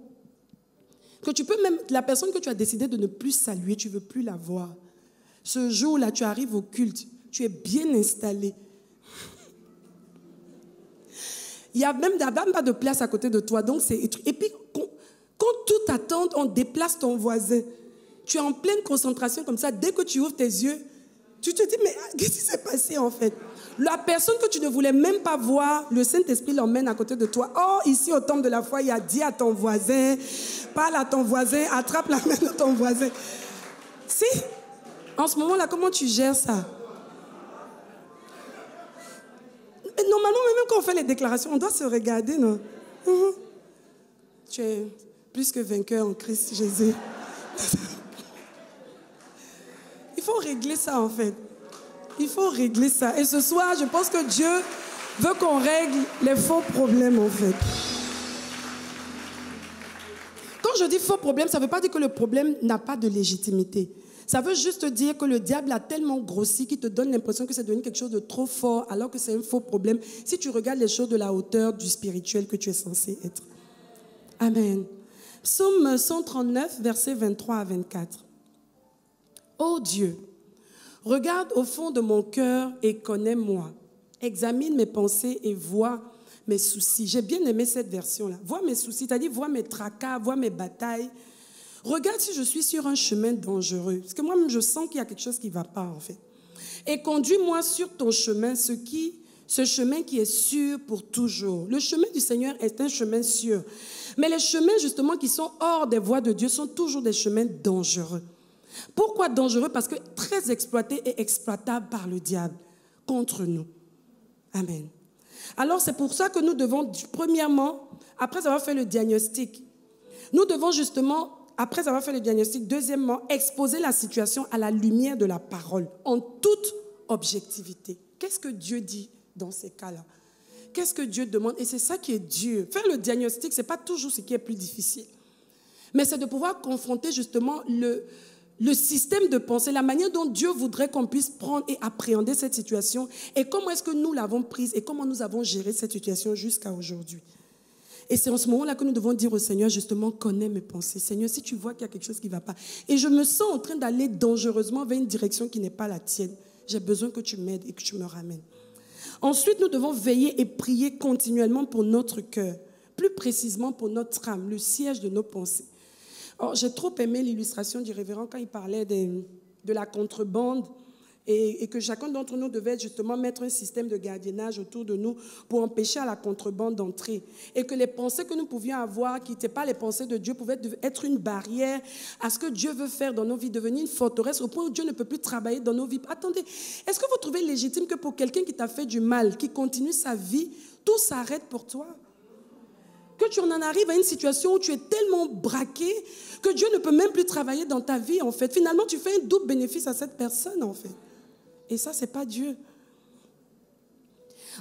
que tu peux même, la personne que tu as décidé de ne plus saluer, tu ne veux plus la voir. Ce jour-là, tu arrives au culte, tu es bien installé. Il n'y a même pas de place à côté de toi. Donc et puis, quand tout attend, on déplace ton voisin. Tu es en pleine concentration comme ça. Dès que tu ouvres tes yeux, tu te dis, mais qu'est-ce qui s'est passé en fait? La personne que tu ne voulais même pas voir, le Saint-Esprit l'emmène à côté de toi. Oh, ici au temple de la foi, il a dit à ton voisin, parle à ton voisin, attrape la main de ton voisin. Si, en ce moment-là, comment tu gères ça? Normalement, même quand on fait les déclarations, on doit se regarder, non? Tu es plus que vainqueur en Christ Jésus. Il faut régler ça, en fait. Il faut régler ça. Et ce soir, je pense que Dieu veut qu'on règle les faux problèmes, en fait. Quand je dis faux problème, ça ne veut pas dire que le problème n'a pas de légitimité. Ça veut juste dire que le diable a tellement grossi qu'il te donne l'impression que c'est devenu quelque chose de trop fort alors que c'est un faux problème si tu regardes les choses de la hauteur du spirituel que tu es censé être. Amen. Psaume 139, versets 23 à 24. Ô Dieu, regarde au fond de mon cœur et connais-moi. Examine mes pensées et vois mes soucis. J'ai bien aimé cette version-là. Vois mes soucis, c'est-à-dire vois mes tracas, vois mes batailles. Regarde si je suis sur un chemin dangereux. Parce que moi-même, je sens qu'il y a quelque chose qui ne va pas, en fait. Et conduis-moi sur ton chemin, ce chemin qui est sûr pour toujours. Le chemin du Seigneur est un chemin sûr. Mais les chemins, justement, qui sont hors des voies de Dieu sont toujours des chemins dangereux. Pourquoi dangereux? Parce que très exploité et exploitable par le diable contre nous. Amen. Alors, c'est pour ça que nous devons, premièrement, après avoir fait le diagnostic, nous devons justement... Après avoir fait le diagnostic, deuxièmement, exposer la situation à la lumière de la parole, en toute objectivité. Qu'est-ce que Dieu dit dans ces cas-là? Qu'est-ce que Dieu demande? Et c'est ça qui est dur. Faire le diagnostic, ce n'est pas toujours ce qui est plus difficile. Mais c'est de pouvoir confronter justement le système de pensée, la manière dont Dieu voudrait qu'on puisse prendre et appréhender cette situation, et comment est-ce que nous l'avons prise, et comment nous avons géré cette situation jusqu'à aujourd'hui. Et c'est en ce moment-là que nous devons dire au Seigneur, justement, connais mes pensées. Seigneur, si tu vois qu'il y a quelque chose qui ne va pas, et je me sens en train d'aller dangereusement vers une direction qui n'est pas la tienne, j'ai besoin que tu m'aides et que tu me ramènes. Ensuite, nous devons veiller et prier continuellement pour notre cœur, plus précisément pour notre âme, le siège de nos pensées. Or, j'ai trop aimé l'illustration du révérend quand il parlait de la contrebande et que chacun d'entre nous devait justement mettre un système de gardiennage autour de nous pour empêcher à la contrebande d'entrer. Et que les pensées que nous pouvions avoir, qui n'étaient pas les pensées de Dieu, pouvaient être une barrière à ce que Dieu veut faire dans nos vies, devenir une forteresse au point où Dieu ne peut plus travailler dans nos vies. Attendez, est-ce que vous trouvez légitime que pour quelqu'un qui t'a fait du mal, qui continue sa vie, tout s'arrête pour toi? Que tu en arrives à une situation où tu es tellement braqué que Dieu ne peut même plus travailler dans ta vie, en fait. Finalement, tu fais un double bénéfice à cette personne, en fait. Et ça, ce n'est pas Dieu.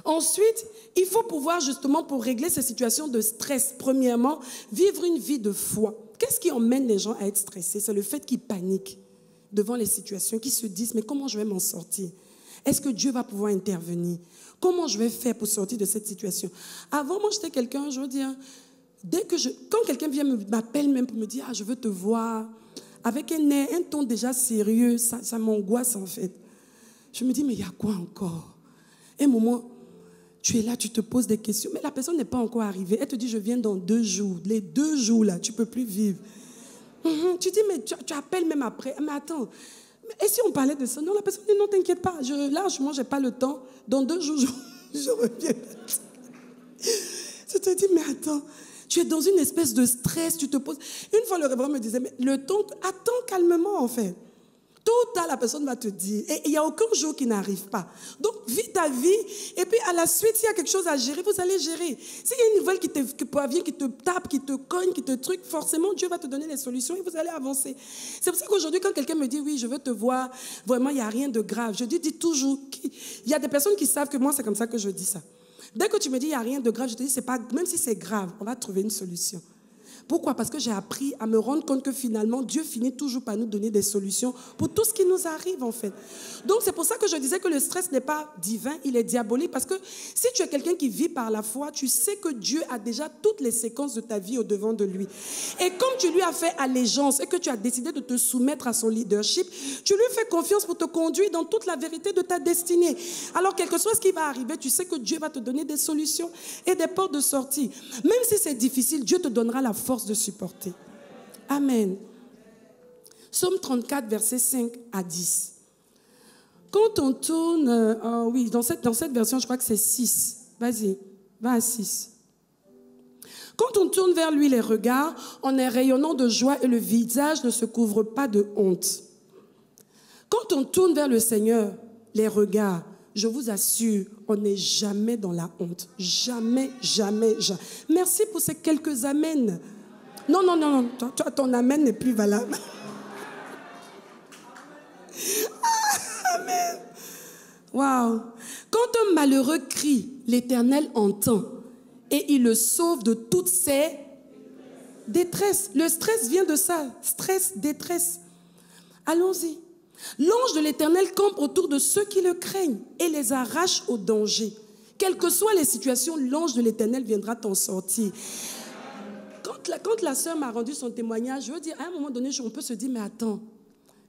Ensuite, il faut pouvoir justement, pour régler ces situations de stress, premièrement, vivre une vie de foi. Qu'est-ce qui emmène les gens à être stressés? C'est le fait qu'ils paniquent devant les situations, qu'ils se disent, mais comment je vais m'en sortir? Est-ce que Dieu va pouvoir intervenir? Comment je vais faire pour sortir de cette situation? Avant, moi, j'étais quelqu'un, je veux dire, quand quelqu'un m'appelle même pour me dire, je veux te voir, avec un ton déjà sérieux, ça m'angoisse en fait. Je me dis, mais il y a quoi encore? Un moment, tu es là, tu te poses des questions, mais la personne n'est pas encore arrivée. Elle te dit, je viens dans 2 jours. Les 2 jours là, tu ne peux plus vivre. Tu dis, mais tu appelles même après. Mais attends, et si on parlait de ça? Non, la personne dit, non, t'inquiète pas. Largement, je n'ai pas le temps. Dans 2 jours, je reviens. Je te dis, mais attends, tu es dans une espèce de stress, tu te poses. Une fois, le révérend me disait, mais le temps, attends calmement en fait. Tout ou tard, la personne va te dire. Et il n'y a aucun jour qui n'arrive pas. Donc, vis ta vie. Et puis, à la suite, s'il y a quelque chose à gérer, vous allez gérer. S'il y a une nouvelle qui te tape, qui te cogne, qui te truc, forcément, Dieu va te donner les solutions et vous allez avancer. C'est pour ça qu'aujourd'hui, quand quelqu'un me dit, oui, je veux te voir, vraiment, il n'y a rien de grave. Je dis toujours, il y a des personnes qui savent que moi, c'est comme ça que je dis ça. Dès que tu me dis, il n'y a rien de grave, je te dis, c'est pas, même si c'est grave, on va trouver une solution. Pourquoi? Parce que j'ai appris à me rendre compte que finalement, Dieu finit toujours par nous donner des solutions pour tout ce qui nous arrive en fait. Donc c'est pour ça que je disais que le stress n'est pas divin, il est diabolique. Parce que si tu es quelqu'un qui vit par la foi, tu sais que Dieu a déjà toutes les séquences de ta vie au devant de lui. Et comme tu lui as fait allégeance et que tu as décidé de te soumettre à son leadership, tu lui fais confiance pour te conduire dans toute la vérité de ta destinée. Alors quel que soit ce qui va arriver, tu sais que Dieu va te donner des solutions et des portes de sortie. Même si c'est difficile, Dieu te donnera la force de supporter. Amen. Psaume 34, versets 5 à 10. Quand on tourne, oui, dans cette version, je crois que c'est 6. Vas-y, va à 6. Quand on tourne vers lui les regards, on est rayonnant de joie et le visage ne se couvre pas de honte. Quand on tourne vers le Seigneur les regards, je vous assure, on n'est jamais dans la honte. Jamais, jamais, jamais. Merci pour ces quelques amens. Non, non, non, non. Toi, ton amen n'est plus valable. Amen. Waouh. Quand un malheureux crie, l'Éternel entend et il le sauve de toutes ses détresses. Le stress vient de ça. Stress, détresse. Allons-y. L'ange de l'Éternel campe autour de ceux qui le craignent et les arrache au danger. Quelles que soient les situations, l'ange de l'Éternel viendra t'en sortir. Quand la sœur m'a rendu son témoignage, je veux dire, à un moment donné, on peut se dire, mais attends.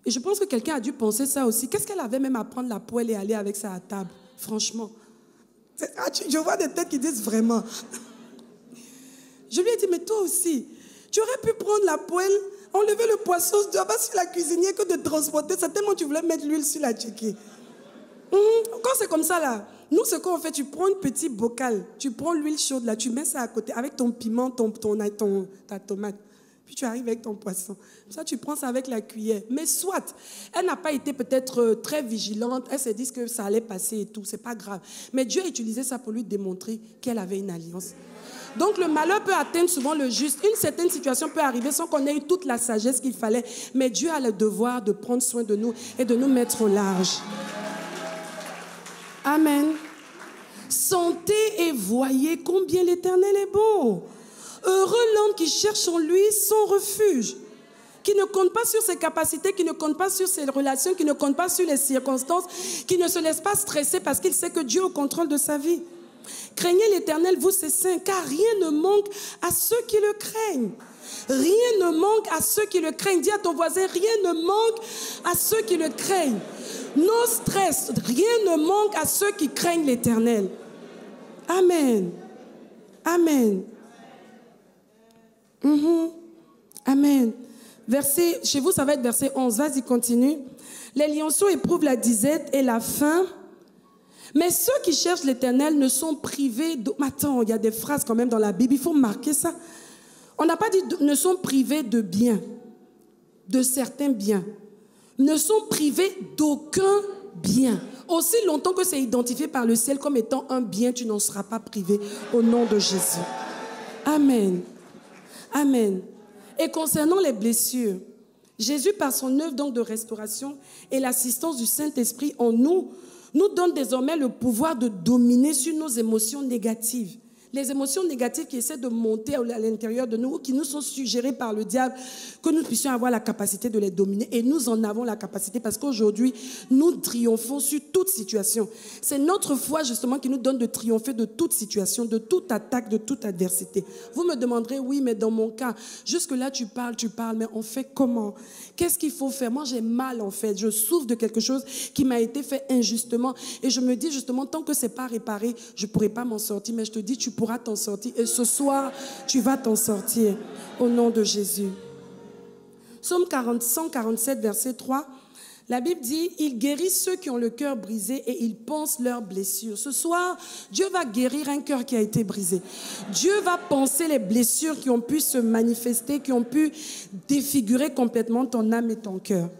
Et je pense que quelqu'un a dû penser ça aussi. Qu'est-ce qu'elle avait même à prendre la poêle et aller avec ça à table? Franchement. Je vois des têtes qui disent vraiment. Je lui ai dit, mais toi aussi, tu aurais pu prendre la poêle, enlever le poisson, tu vas pas sur la cuisinière que de transporter. C'est tellement tu voulais mettre l'huile sur la tchéké. Quand c'est comme ça là, nous ce qu'on fait, tu prends un petit bocal, tu prends l'huile chaude là, tu mets ça à côté avec ton piment, ta tomate. Puis tu arrives avec ton poisson. Ça, tu prends ça avec la cuillère. Mais soit, elle n'a pas été peut-être très vigilante, elle s'est dit que ça allait passer et tout, c'est pas grave. Mais Dieu a utilisé ça pour lui démontrer qu'elle avait une alliance. Donc le malheur peut atteindre souvent le juste. Une certaine situation peut arriver sans qu'on ait eu toute la sagesse qu'il fallait. Mais Dieu a le devoir de prendre soin de nous et de nous mettre au large. Amen. Sentez et voyez combien l'Éternel est bon. Heureux l'homme qui cherche en lui son refuge, qui ne compte pas sur ses capacités, qui ne compte pas sur ses relations, qui ne compte pas sur les circonstances, qui ne se laisse pas stresser parce qu'il sait que Dieu est au contrôle de sa vie. Craignez l'Éternel, vous ses saints, car rien ne manque à ceux qui le craignent. Rien ne manque à ceux qui le craignent. Dis à ton voisin, rien ne manque à ceux qui le craignent. No stress, rien ne manque à ceux qui craignent l'Éternel. Amen. Amen. Amen. Verset, chez vous, ça va être verset 11. Vas-y, continue. Les lionceaux éprouvent la disette et la faim, mais ceux qui cherchent l'Éternel ne sont privés de... Attends, il y a des phrases quand même dans la Bible, il faut marquer ça. On n'a pas dit ne sont privés de biens, de certains biens. Ne sont privés d'aucun bien. Aussi longtemps que c'est identifié par le ciel comme étant un bien, tu n'en seras pas privé au nom de Jésus. Amen. Amen. Et concernant les blessures, Jésus, par son œuvre donc de restauration et l'assistance du Saint-Esprit en nous, nous donne désormais le pouvoir de dominer sur nos émotions négatives. Les émotions négatives qui essaient de monter à l'intérieur de nous, qui nous sont suggérées par le diable, que nous puissions avoir la capacité de les dominer. Et nous en avons la capacité parce qu'aujourd'hui, nous triomphons sur toute situation. C'est notre foi justement qui nous donne de triompher de toute situation, de toute attaque, de toute adversité. Vous me demanderez, oui, mais dans mon cas, jusque-là tu parles, mais on fait comment? Qu'est-ce qu'il faut faire? Moi, j'ai mal en fait. Je souffre de quelque chose qui m'a été fait injustement. Et je me dis justement, tant que ce n'est pas réparé, je ne pourrai pas m'en sortir. Mais je te dis, tu pourras t'en sortir. Et ce soir, tu vas t'en sortir au nom de Jésus. Psaume 147, verset 3, la Bible dit, il guérit ceux qui ont le cœur brisé et il pense leurs blessures. Ce soir, Dieu va guérir un cœur qui a été brisé. Dieu va penser les blessures qui ont pu se manifester, qui ont pu défigurer complètement ton âme et ton cœur.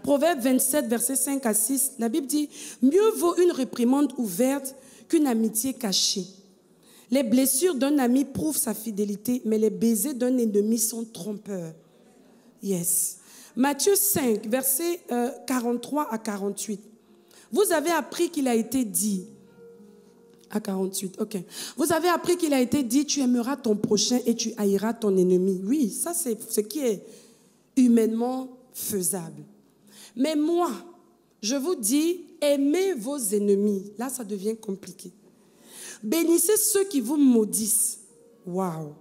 Proverbe 27, verset 5 à 6, la Bible dit, mieux vaut une réprimande ouverte qu'une amitié cachée. Les blessures d'un ami prouvent sa fidélité, mais les baisers d'un ennemi sont trompeurs. Yes. Matthieu 5, versets 43 à 48. Vous avez appris qu'il a été dit, à 48, ok. Vous avez appris qu'il a été dit, tu aimeras ton prochain et tu haïras ton ennemi. Oui, ça c'est ce qui est humainement faisable. Mais moi, je vous dis, aimez vos ennemis. Là, ça devient compliqué. Bénissez ceux qui vous maudissent. Waouh.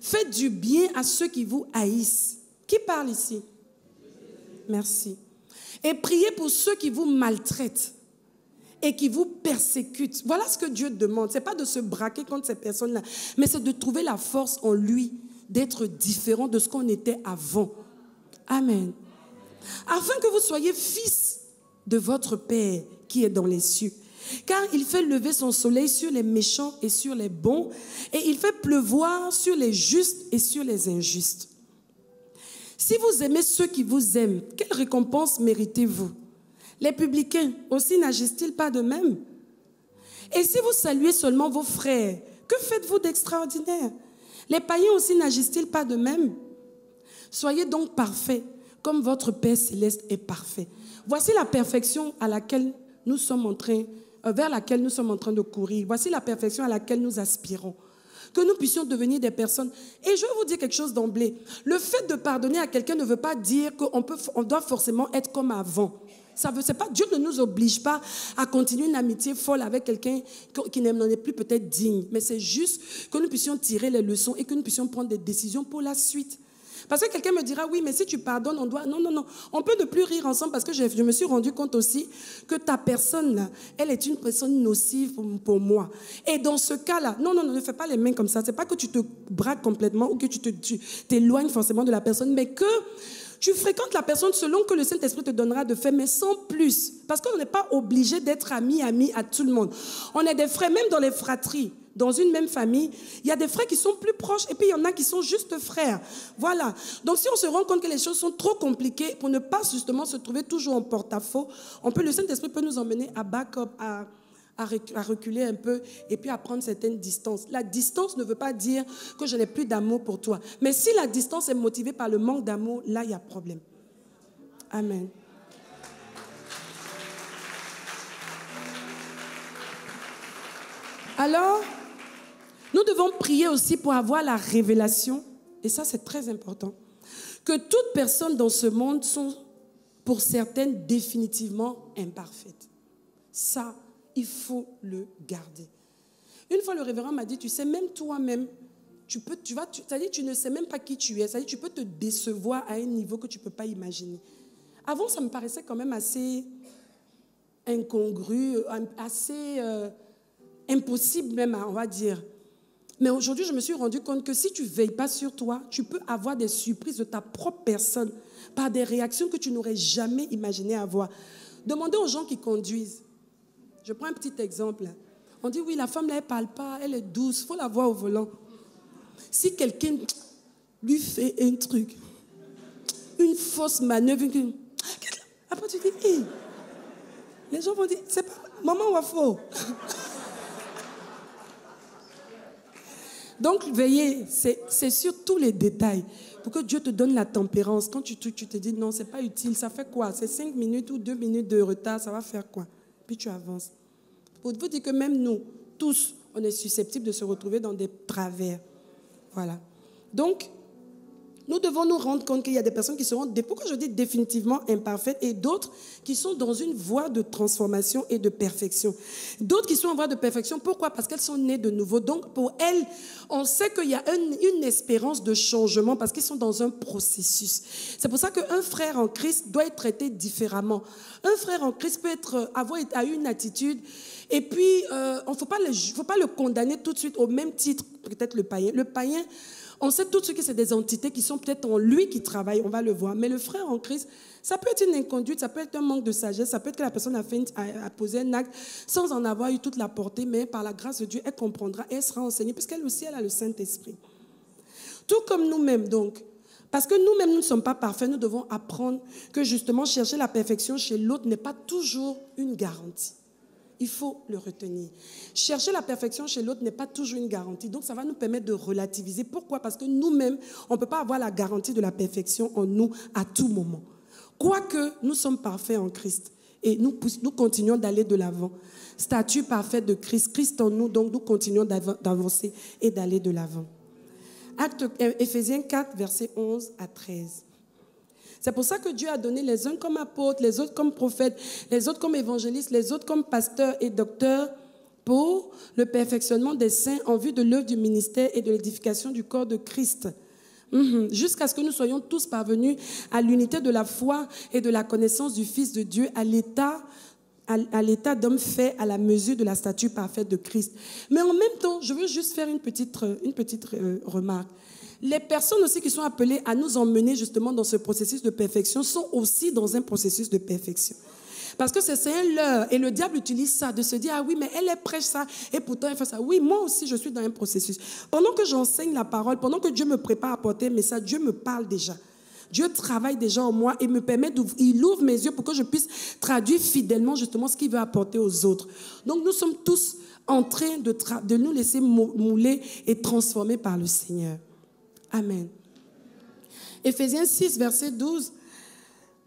Faites du bien à ceux qui vous haïssent. Qui parle ici? Merci. Et priez pour ceux qui vous maltraitent et qui vous persécutent. Voilà ce que Dieu demande. Ce n'est pas de se braquer contre ces personnes-là, mais c'est de trouver la force en lui d'être différent de ce qu'on était avant. Amen. Afin que vous soyez fils de votre Père qui est dans les cieux. Car il fait lever son soleil sur les méchants et sur les bons, et il fait pleuvoir sur les justes et sur les injustes. Si vous aimez ceux qui vous aiment, quelle récompense méritez-vous? Les publicains aussi n'agissent-ils pas de même? Et si vous saluez seulement vos frères, que faites-vous d'extraordinaire? Les païens aussi n'agissent-ils pas de même? Soyez donc parfaits, comme votre Père céleste est parfait. Voici la perfection à laquelle nous sommes en train vers laquelle nous sommes en train de courir. Voici la perfection à laquelle nous aspirons. Que nous puissions devenir des personnes. Et je vais vous dire quelque chose d'emblée. Le fait de pardonner à quelqu'un ne veut pas dire qu'on doit forcément être comme avant. Dieu ne nous oblige pas à continuer une amitié folle avec quelqu'un qui n'en est plus peut-être digne. Mais c'est juste que nous puissions tirer les leçons et que nous puissions prendre des décisions pour la suite. Parce que quelqu'un me dira, oui, mais si tu pardonnes, on doit... Non. On peut ne plus rire ensemble parce que je me suis rendu compte aussi que ta personne, là, elle est une personne nocive pour moi. Et dans ce cas-là, non, ne fais pas les mains comme ça. Ce n'est pas que tu te braques complètement ou que tu t'éloignes forcément de la personne, mais que tu fréquentes la personne selon que le Saint-Esprit te donnera de faire, mais sans plus. Parce qu'on n'est pas obligé d'être amis à tout le monde. On est des frères, même dans les fratries. Dans une même famille, il y a des frères qui sont plus proches et puis il y en a qui sont juste frères. Voilà. Donc si on se rend compte que les choses sont trop compliquées, pour ne pas justement se trouver toujours en porte-à-faux, le Saint-Esprit peut nous emmener à back-up, à reculer un peu et puis à prendre certaines distances. La distance ne veut pas dire que je n'ai plus d'amour pour toi. Mais si la distance est motivée par le manque d'amour, là, il y a problème. Amen. Alors, nous devons prier aussi pour avoir la révélation, et ça c'est très important, que toutes personnes dans ce monde sont, pour certaines, définitivement imparfaites. Ça, il faut le garder. Une fois, le révérend m'a dit, tu sais, même toi-même, tu ne sais même pas qui tu es, c'est-à-dire tu peux te décevoir à un niveau que tu ne peux pas imaginer. Avant, ça me paraissait quand même assez incongru, assez impossible même, on va dire, Mais aujourd'hui, je me suis rendu compte que si tu ne veilles pas sur toi, tu peux avoir des surprises de ta propre personne par des réactions que tu n'aurais jamais imaginé avoir. Demandez aux gens qui conduisent. Je prends un petit exemple. On dit, oui, la femme, là, elle ne parle pas, elle est douce, il faut la voir au volant. Si quelqu'un lui fait un truc, une fausse manœuvre, après tu dis, hey. Les gens vont dire, c'est pas maman ou faux. Donc, veillez, c'est sur tous les détails pour que Dieu te donne la tempérance. Quand tu te dis, non, c'est pas utile, ça fait quoi? C'est 5 minutes ou 2 minutes de retard, ça va faire quoi? Puis tu avances. Pour vous dire que même nous, tous, on est susceptibles de se retrouver dans des travers. Voilà. Donc, nous devons nous rendre compte qu'il y a des personnes qui seront, pourquoi je dis définitivement imparfaites, et d'autres qui sont dans une voie de transformation et de perfection. D'autres qui sont en voie de perfection, pourquoi? Parce qu'elles sont nées de nouveau. Donc, pour elles, on sait qu'il y a une espérance de changement parce qu'ils sont dans un processus. C'est pour ça qu'un frère en Christ doit être traité différemment. Un frère en Christ peut avoir eu une attitude, et puis, il ne faut pas le condamner tout de suite au même titre, peut-être le païen. Le païen, on sait tout de suite que c'est des entités qui sont peut-être en lui qui travaillent, on va le voir. Mais le frère en Christ, ça peut être une inconduite, ça peut être un manque de sagesse, ça peut être que la personne a posé un acte sans en avoir eu toute la portée, mais par la grâce de Dieu, elle comprendra et elle sera enseignée, puisqu'elle aussi, elle a le Saint-Esprit. Tout comme nous-mêmes, donc. Parce que nous-mêmes, nous ne sommes pas parfaits, nous devons apprendre que justement, chercher la perfection chez l'autre n'est pas toujours une garantie. Il faut le retenir. Chercher la perfection chez l'autre n'est pas toujours une garantie. Donc, ça va nous permettre de relativiser. Pourquoi? Parce que nous-mêmes, on ne peut pas avoir la garantie de la perfection en nous à tout moment. Quoique, nous sommes parfaits en Christ. Et nous continuons d'aller de l'avant. Statut parfait de Christ. Christ en nous, donc nous continuons d'avancer et d'aller de l'avant. Éphésiens 4, versets 11 à 13. C'est pour ça que Dieu a donné les uns comme apôtres, les autres comme prophètes, les autres comme évangélistes, les autres comme pasteurs et docteurs pour le perfectionnement des saints en vue de l'œuvre du ministère et de l'édification du corps de Christ. Jusqu'à ce que nous soyons tous parvenus à l'unité de la foi et de la connaissance du Fils de Dieu, à l'état d'homme fait à la mesure de la stature parfaite de Christ. Mais en même temps, je veux juste faire une petite remarque. Les personnes aussi qui sont appelées à nous emmener justement dans ce processus de perfection sont aussi dans un processus de perfection. Parce que c'est un leurre. Et le diable utilise ça, de se dire, ah oui, mais elle prêche ça, et pourtant elle fait ça. Oui, moi aussi, je suis dans un processus. Pendant que j'enseigne la parole, pendant que Dieu me prépare à porter un message, Dieu me parle déjà. Dieu travaille déjà en moi et me permet il ouvre mes yeux pour que je puisse traduire fidèlement justement ce qu'il veut apporter aux autres. Donc nous sommes tous en train de nous laisser mouler et transformer par le Seigneur. Amen. Éphésiens 6, verset 12.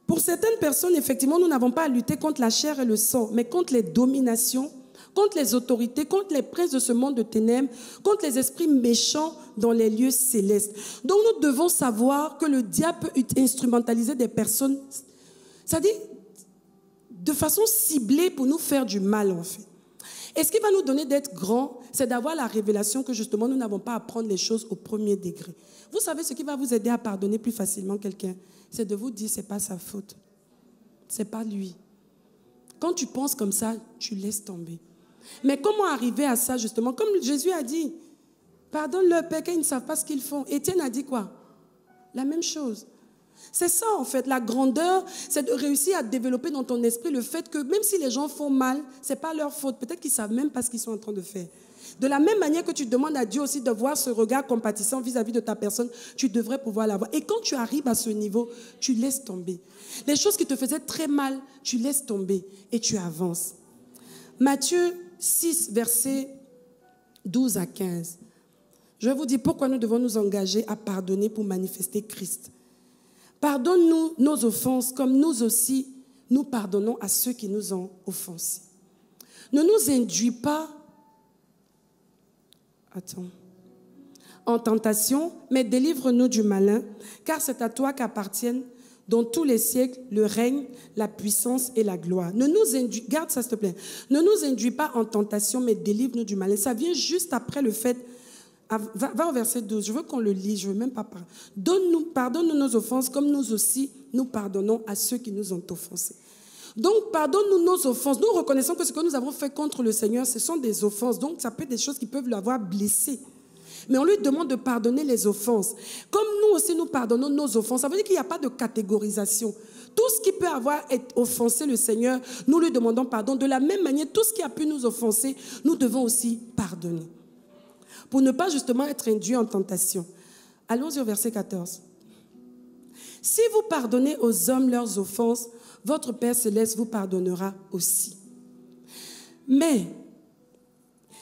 Pour certaines personnes, effectivement, nous n'avons pas à lutter contre la chair et le sang, mais contre les dominations, contre les autorités, contre les princes de ce monde de ténèbres, contre les esprits méchants dans les lieux célestes. Donc nous devons savoir que le diable peut instrumentaliser des personnes, c'est-à-dire de façon ciblée pour nous faire du mal en fait. Et ce qui va nous donner d'être grand, c'est d'avoir la révélation que justement nous n'avons pas à prendre les choses au premier degré. Vous savez ce qui va vous aider à pardonner plus facilement quelqu'un, c'est de vous dire c'est pas sa faute, c'est pas lui. Quand tu penses comme ça, tu laisses tomber. Mais comment arriver à ça justement? Comme Jésus a dit, pardonne-leur Père, car ils ne savent pas ce qu'ils font. Étienne a dit quoi? La même chose. C'est ça en fait, la grandeur, c'est de réussir à développer dans ton esprit le fait que même si les gens font mal, ce n'est pas leur faute. Peut-être qu'ils ne savent même pas ce qu'ils sont en train de faire. De la même manière que tu demandes à Dieu aussi de voir ce regard compatissant vis-à-vis de ta personne, tu devrais pouvoir l'avoir. Et quand tu arrives à ce niveau, tu laisses tomber. Les choses qui te faisaient très mal, tu laisses tomber et tu avances. Matthieu 6, versets 12 à 15. Je vais vous dire pourquoi nous devons nous engager à pardonner pour manifester Christ. Pardonne-nous nos offenses comme nous aussi, nous pardonnons à ceux qui nous ont offensés. Ne nous induis pas en tentation, mais délivre-nous du malin, car c'est à toi qu'appartiennent dans tous les siècles le règne, la puissance et la gloire. Garde ça s'il te plaît. Ne nous induis pas en tentation, mais délivre-nous du malin. Ça vient juste après le fait. Va au verset 12, je veux qu'on le lise, je ne veux même pas parler. Pardonne-nous nos offenses comme nous aussi, nous pardonnons à ceux qui nous ont offensés. Donc, pardonne-nous nos offenses. Nous reconnaissons que ce que nous avons fait contre le Seigneur, ce sont des offenses. Donc, ça peut être des choses qui peuvent l'avoir blessé. Mais on lui demande de pardonner les offenses. Comme nous aussi, nous pardonnons nos offenses. Ça veut dire qu'il n'y a pas de catégorisation. Tout ce qui peut avoir offensé le Seigneur, nous lui demandons pardon. De la même manière, tout ce qui a pu nous offenser, nous devons aussi pardonner. Pour ne pas justement être induit en tentation. Allons-y au verset 14. Si vous pardonnez aux hommes leurs offenses, votre Père Céleste vous pardonnera aussi. Mais,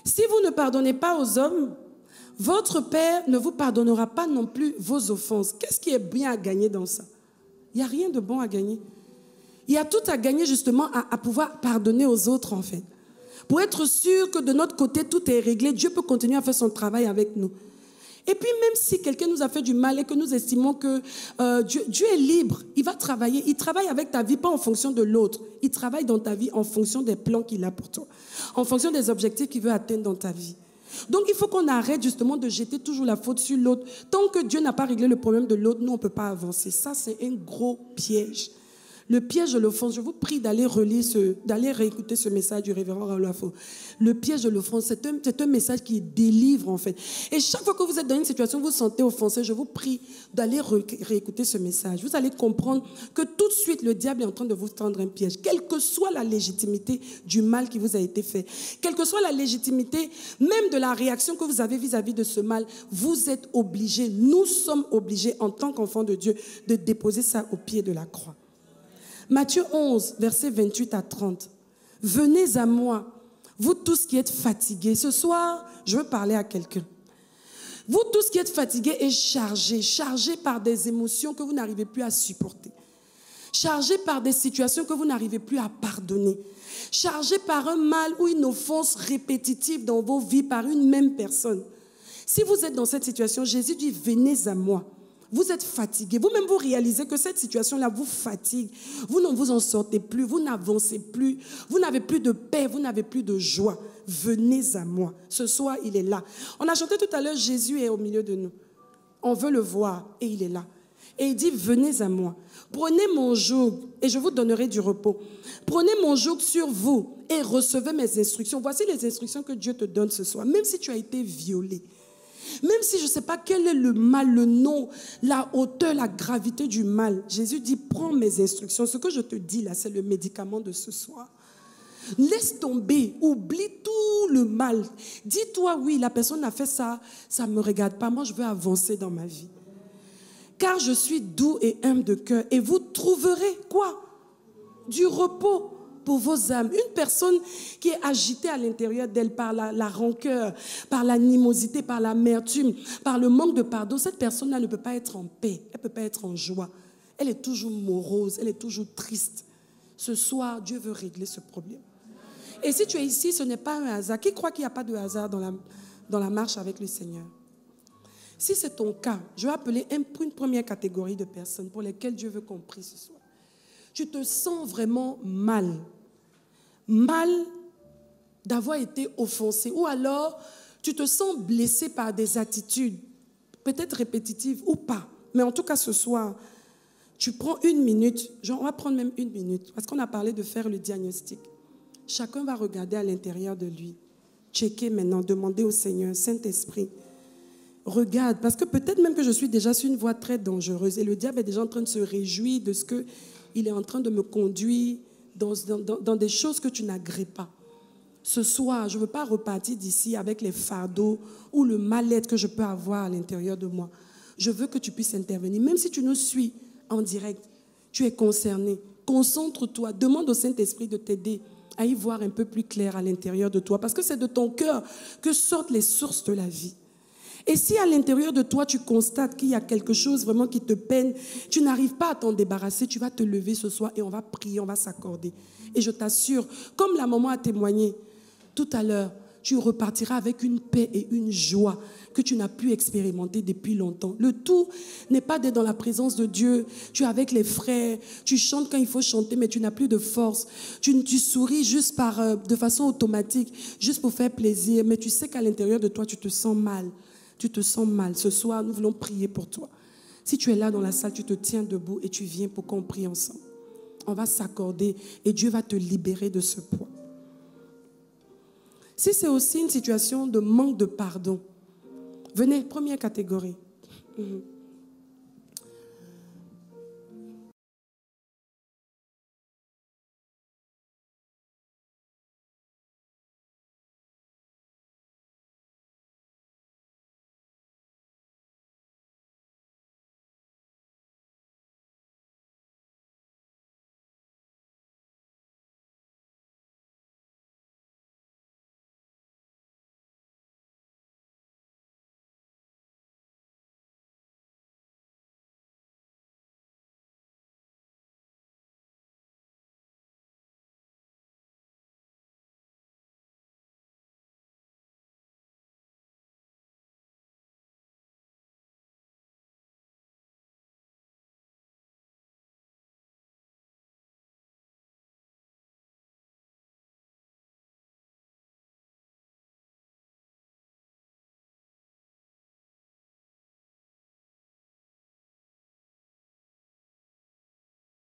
si vous ne pardonnez pas aux hommes, votre Père ne vous pardonnera pas non plus vos offenses. Qu'est-ce qui est bien à gagner dans ça? Il n'y a rien de bon à gagner. Il y a tout à gagner justement à pouvoir pardonner aux autres en fait. Pour être sûr que de notre côté tout est réglé, Dieu peut continuer à faire son travail avec nous. Et puis même si quelqu'un nous a fait du mal et que nous estimons que Dieu est libre, il va travailler. Il travaille avec ta vie, pas en fonction de l'autre. Il travaille dans ta vie en fonction des plans qu'il a pour toi. En fonction des objectifs qu'il veut atteindre dans ta vie. Donc il faut qu'on arrête justement de jeter toujours la faute sur l'autre. Tant que Dieu n'a pas réglé le problème de l'autre, nous on ne peut pas avancer. Ça c'est un gros piège. Le piège de l'offense, je vous prie d'aller réécouter ce message du révérend Raoul Afo. Le piège de l'offense, c'est un message qui délivre en fait. Et chaque fois que vous êtes dans une situation où vous vous sentez offensé, je vous prie d'aller réécouter ce message. Vous allez comprendre que tout de suite, le diable est en train de vous tendre un piège. Quelle que soit la légitimité du mal qui vous a été fait, quelle que soit la légitimité même de la réaction que vous avez vis-à-vis de ce mal, vous êtes obligés, nous sommes obligés en tant qu'enfants de Dieu de déposer ça au pied de la croix. Matthieu 11, versets 28 à 30. Venez à moi, vous tous qui êtes fatigués. Ce soir, je veux parler à quelqu'un. Vous tous qui êtes fatigués et chargés par des émotions que vous n'arrivez plus à supporter. Chargés par des situations que vous n'arrivez plus à pardonner. Chargés par un mal ou une offense répétitive dans vos vies par une même personne. Si vous êtes dans cette situation, Jésus dit, venez à moi. Vous êtes fatigué. Vous-même, vous réalisez que cette situation-là vous fatigue. Vous ne vous en sortez plus. Vous n'avancez plus. Vous n'avez plus de paix. Vous n'avez plus de joie. Venez à moi. Ce soir, il est là. On a chanté tout à l'heure, Jésus est au milieu de nous. On veut le voir et il est là. Et il dit, venez à moi. Prenez mon joug et je vous donnerai du repos. Prenez mon joug sur vous et recevez mes instructions. Voici les instructions que Dieu te donne ce soir. Même si tu as été violé. Même si je ne sais pas quel est le mal, le nom, la hauteur, la gravité du mal, Jésus dit, prends mes instructions. Ce que je te dis là, c'est le médicament de ce soir. Laisse tomber, oublie tout le mal. Dis-toi, oui, la personne a fait ça, ça ne me regarde pas. Moi, je veux avancer dans ma vie. Car je suis doux et humble de cœur. Et vous trouverez quoi? Du repos pour vos âmes. Une personne qui est agitée à l'intérieur d'elle par la rancœur, par l'animosité, par l'amertume, par le manque de pardon, cette personne-là ne peut pas être en paix, elle ne peut pas être en joie. Elle est toujours morose, elle est toujours triste. Ce soir, Dieu veut régler ce problème. Et si tu es ici, ce n'est pas un hasard. Qui croit qu'il n'y a pas de hasard dans la marche avec le Seigneur? Si c'est ton cas, je vais appeler une première catégorie de personnes pour lesquelles Dieu veut qu'on prie ce soir. Tu te sens vraiment mal d'avoir été offensé, ou alors tu te sens blessé par des attitudes, peut-être répétitives ou pas, mais en tout cas ce soir, tu prends une minute, on va prendre même une minute, parce qu'on a parlé de faire le diagnostic. Chacun va regarder à l'intérieur de lui, checker maintenant, demander au Seigneur, Saint-Esprit, regarde, parce que peut-être même que je suis déjà sur une voie très dangereuse et le diable est déjà en train de se réjouir de ce qu'il est en train de me conduire dans des choses que tu n'agrées pas. Ce soir, je ne veux pas repartir d'ici avec les fardeaux ou le mal-être que je peux avoir à l'intérieur de moi. Je veux que tu puisses intervenir. Même si tu nous suis en direct, tu es concerné. Concentre-toi, demande au Saint-Esprit de t'aider à y voir un peu plus clair à l'intérieur de toi. Parce que c'est de ton cœur que sortent les sources de la vie. Et si à l'intérieur de toi, tu constates qu'il y a quelque chose vraiment qui te peine, tu n'arrives pas à t'en débarrasser, tu vas te lever ce soir et on va prier, on va s'accorder. Et je t'assure, comme la maman a témoigné tout à l'heure, tu repartiras avec une paix et une joie que tu n'as pu expérimenter depuis longtemps. Le tout n'est pas d'être dans la présence de Dieu. Tu es avec les frères, tu chantes quand il faut chanter, mais tu n'as plus de force. Tu souris juste de façon automatique, juste pour faire plaisir, mais tu sais qu'à l'intérieur de toi, tu te sens mal. Tu te sens mal. Ce soir, nous voulons prier pour toi. Si tu es là dans la salle, tu te tiens debout et tu viens pour qu'on prie ensemble. On va s'accorder et Dieu va te libérer de ce poids. Si c'est aussi une situation de manque de pardon, Venez, première catégorie. Mhm.